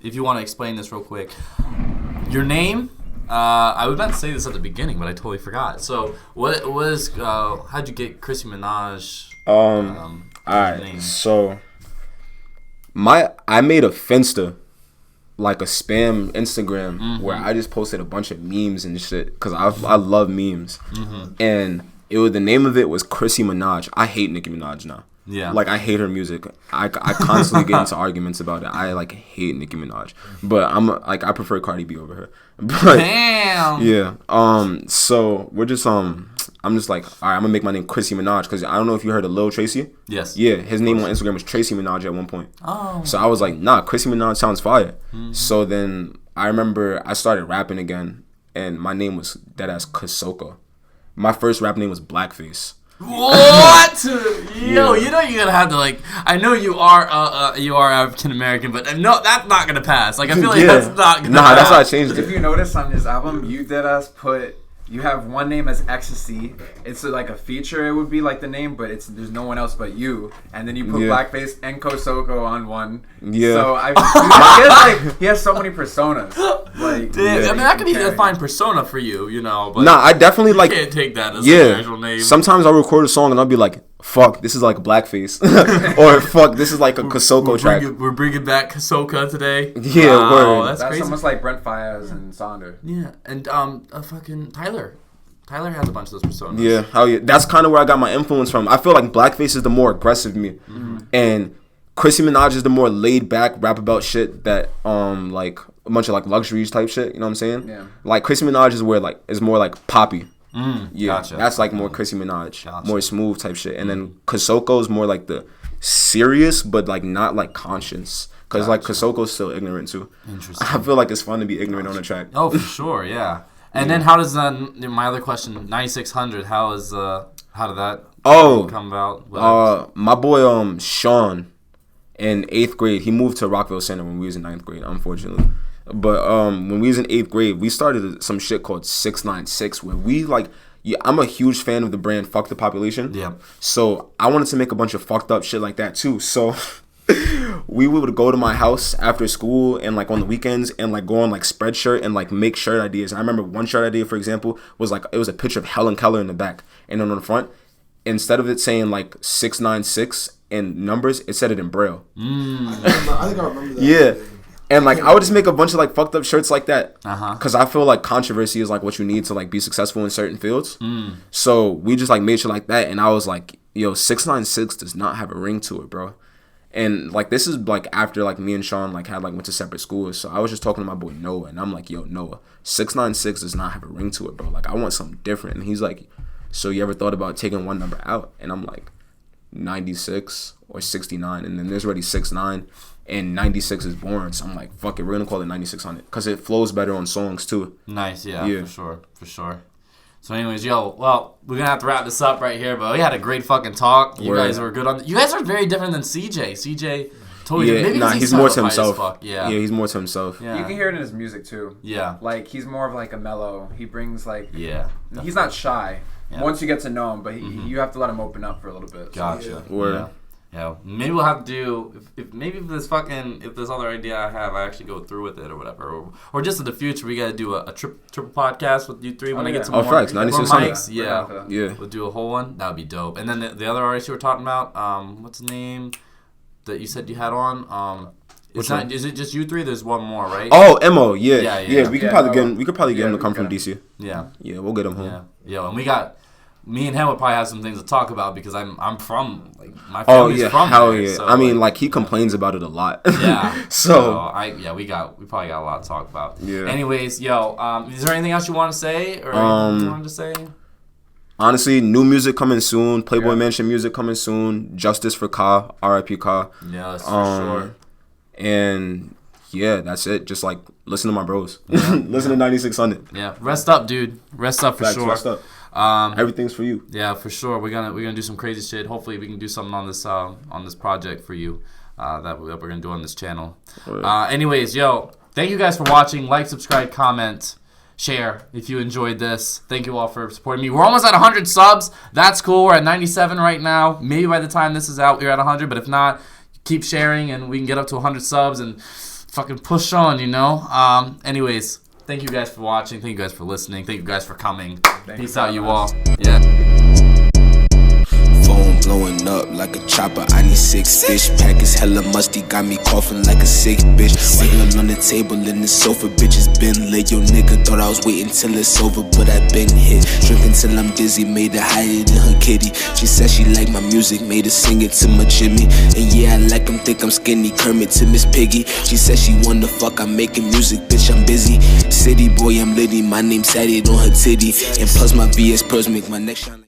if you want to explain this real quick, your name? I was about to say this at the beginning, but I totally forgot. So what was how'd you get Chrissy Minajj? All right, so I made a Finsta, like a spam Instagram where I just posted a bunch of memes and shit because I love memes, and the name of it was Chrissy Minajj. I hate Nicki Minaj now. Yeah, like I hate her music. I constantly get into arguments about it. I like hate Nicki Minaj, but I prefer Cardi B over her. But, damn. Yeah. So we're just I'm just like, all right, I'm gonna make my name Chrissy Minajj because I don't know if you heard of Lil Tracy. Yes. Yeah, his name on Instagram was Tracy Minajj at one point. Oh. So I was like, nah, Chrissy Minajj sounds fire. So then I remember I started rapping again, and my name was deadass Kasoko. My first rap name was Blackface. What? Yo, you know you're gonna have to like. I know you are African American, but no, that's not gonna pass. Like I feel like that's not gonna. Nah, that's how I changed it. If you notice on this album, you put. You have one name as Ecstasy. It's like a feature. It would be like the name, but there's no one else but you. And then you put Blackface and Kosoko on one. Yeah. So he has so many personas. Like, I mean, that could be a fine persona for you, you know. But nah, I definitely you like. Can't take that as an actual name. Sometimes I'll record a song and I'll be like, fuck, this is like Blackface. Or fuck, this is like a Kosoko track. We're bringing back Kasoka today. Yeah, wow, word. That's crazy. almost like Brent Faiyaz and Sonder. Yeah, and fucking Tyler. Tyler has a bunch of those personas. Yeah, hell yeah. That's kind of where I got my influence from. I feel like Blackface is the more aggressive me. And Chrissy Minajj is the more laid back, rap about shit that like a bunch of like luxuries type shit, you know what I'm saying? Yeah. Like Chrissy Minajj is more like poppy. Yeah, gotcha. That's like more Chrissy Minajj, more smooth type shit. And then Kosoko's more like the serious, but like not like conscious. Because like Kosoko's still ignorant too. Interesting. I feel like it's fun to be ignorant on a track. Oh, for sure, yeah. And then how does my other question, 9600, how did that come about? My boy Sean in 8th grade, he moved to Rockville Center when we was in 9th grade, unfortunately. But when we was in 8th grade, we started some shit called 696 where we like, I'm a huge fan of the brand Fuck the Population. Yeah. So I wanted to make a bunch of fucked up shit like that too. So we would go to my house after school and like on the weekends and like go on like Spreadshirt and like make shirt ideas. And I remember one shirt idea, for example, was like it was a picture of Helen Keller in the back, and then on the front, instead of it saying like 696 in numbers, it said it in Braille. I think I remember that. Yeah. And like I would just make a bunch of like fucked up shirts like that, cause I feel like controversy is like what you need to like be successful in certain fields. So we just like made shit like that, and I was like, yo, 696 does not have a ring to it, bro. And like this is like after like me and Sean like had like went to separate schools, so I was just talking to my boy Noah, and I'm like, yo, Noah, 696 does not have a ring to it, bro. Like I want something different. And he's like, so you ever thought about taking one number out? And I'm like, 96 or 69, and then there's already 6'9", and 96 is born. So I'm like, fuck it, we're gonna call it 9600 because it flows better on songs too. Nice, yeah. For sure. So anyways, well, we're gonna have to wrap this up right here, but we had a great fucking talk. You guys were good on. You guys are very different than CJ. CJ. Totally he's more to himself. Yeah, he's more to himself. Yeah. You can hear it in his music too. Yeah, like he's more of like a mellow. He brings like he's not shy. Yeah. Once you get to know him, but you have to let him open up for a little bit. Gotcha. Yeah. Maybe we'll have to do if this other idea I have, I actually go through with it or whatever, or just in the future we gotta do a triple podcast with you three when I get some more mics. Yeah, we'll do a whole one. That would be dope. And then the other artist you were talking about, what's his name? That you said you had on. Is it just you three? There's one more, right? Oh, Mo. Yeah. We could probably get him to come from DC. Yeah. Yeah, we'll get him home. Yeah, and me and him would probably have some things to talk about because I'm from my family's from there. So, I mean, he complains about it a lot. Yeah. So we probably got a lot to talk about. Yeah. Anyways, is there anything else you want to say or anything you wanted to say? Honestly, new music coming soon. Playboy Mansion music coming soon. Justice for Ka, R.I.P. Ka. Yes, for sure. And yeah, that's it. Just listen to my bros. Listen to 9600. Yeah, rest up, dude. Rest up for sure. Rest up. Everything's for you. Yeah, for sure. We're gonna do some crazy shit. Hopefully, we can do something on this project for you that we're gonna do on this channel. Right. Anyways, thank you guys for watching. Like, subscribe, comment, share if you enjoyed this. Thank you all for supporting me. We're almost at 100 subs. That's cool. We're at 97 right now. Maybe by the time this is out, we're at 100. But if not, keep sharing and we can get up to 100 subs and fucking push on, Anyways, thank you guys for watching. Thank you guys for listening. Thank you guys for coming. Peace out, you all. Yeah. Phone blowing up like a chopper. I need 6 fish. Pack is hella musty. Got me coughing like a sick bitch. Sitting on the table in the sofa. Bitches been lit. Yo nigga thought I was waiting till it's over, but I been hit. Drinking till I'm dizzy. Made her hide it in her kitty. She said she like my music. Made her sing it to my Jimmy. And yeah, I like him. Think I'm skinny. Kermit to Miss Piggy. She said she wanna fuck. I'm making music. Bitch, I'm busy. City boy, I'm litty. My name tatted on her titty. And plus my VS pearls make my neck shine.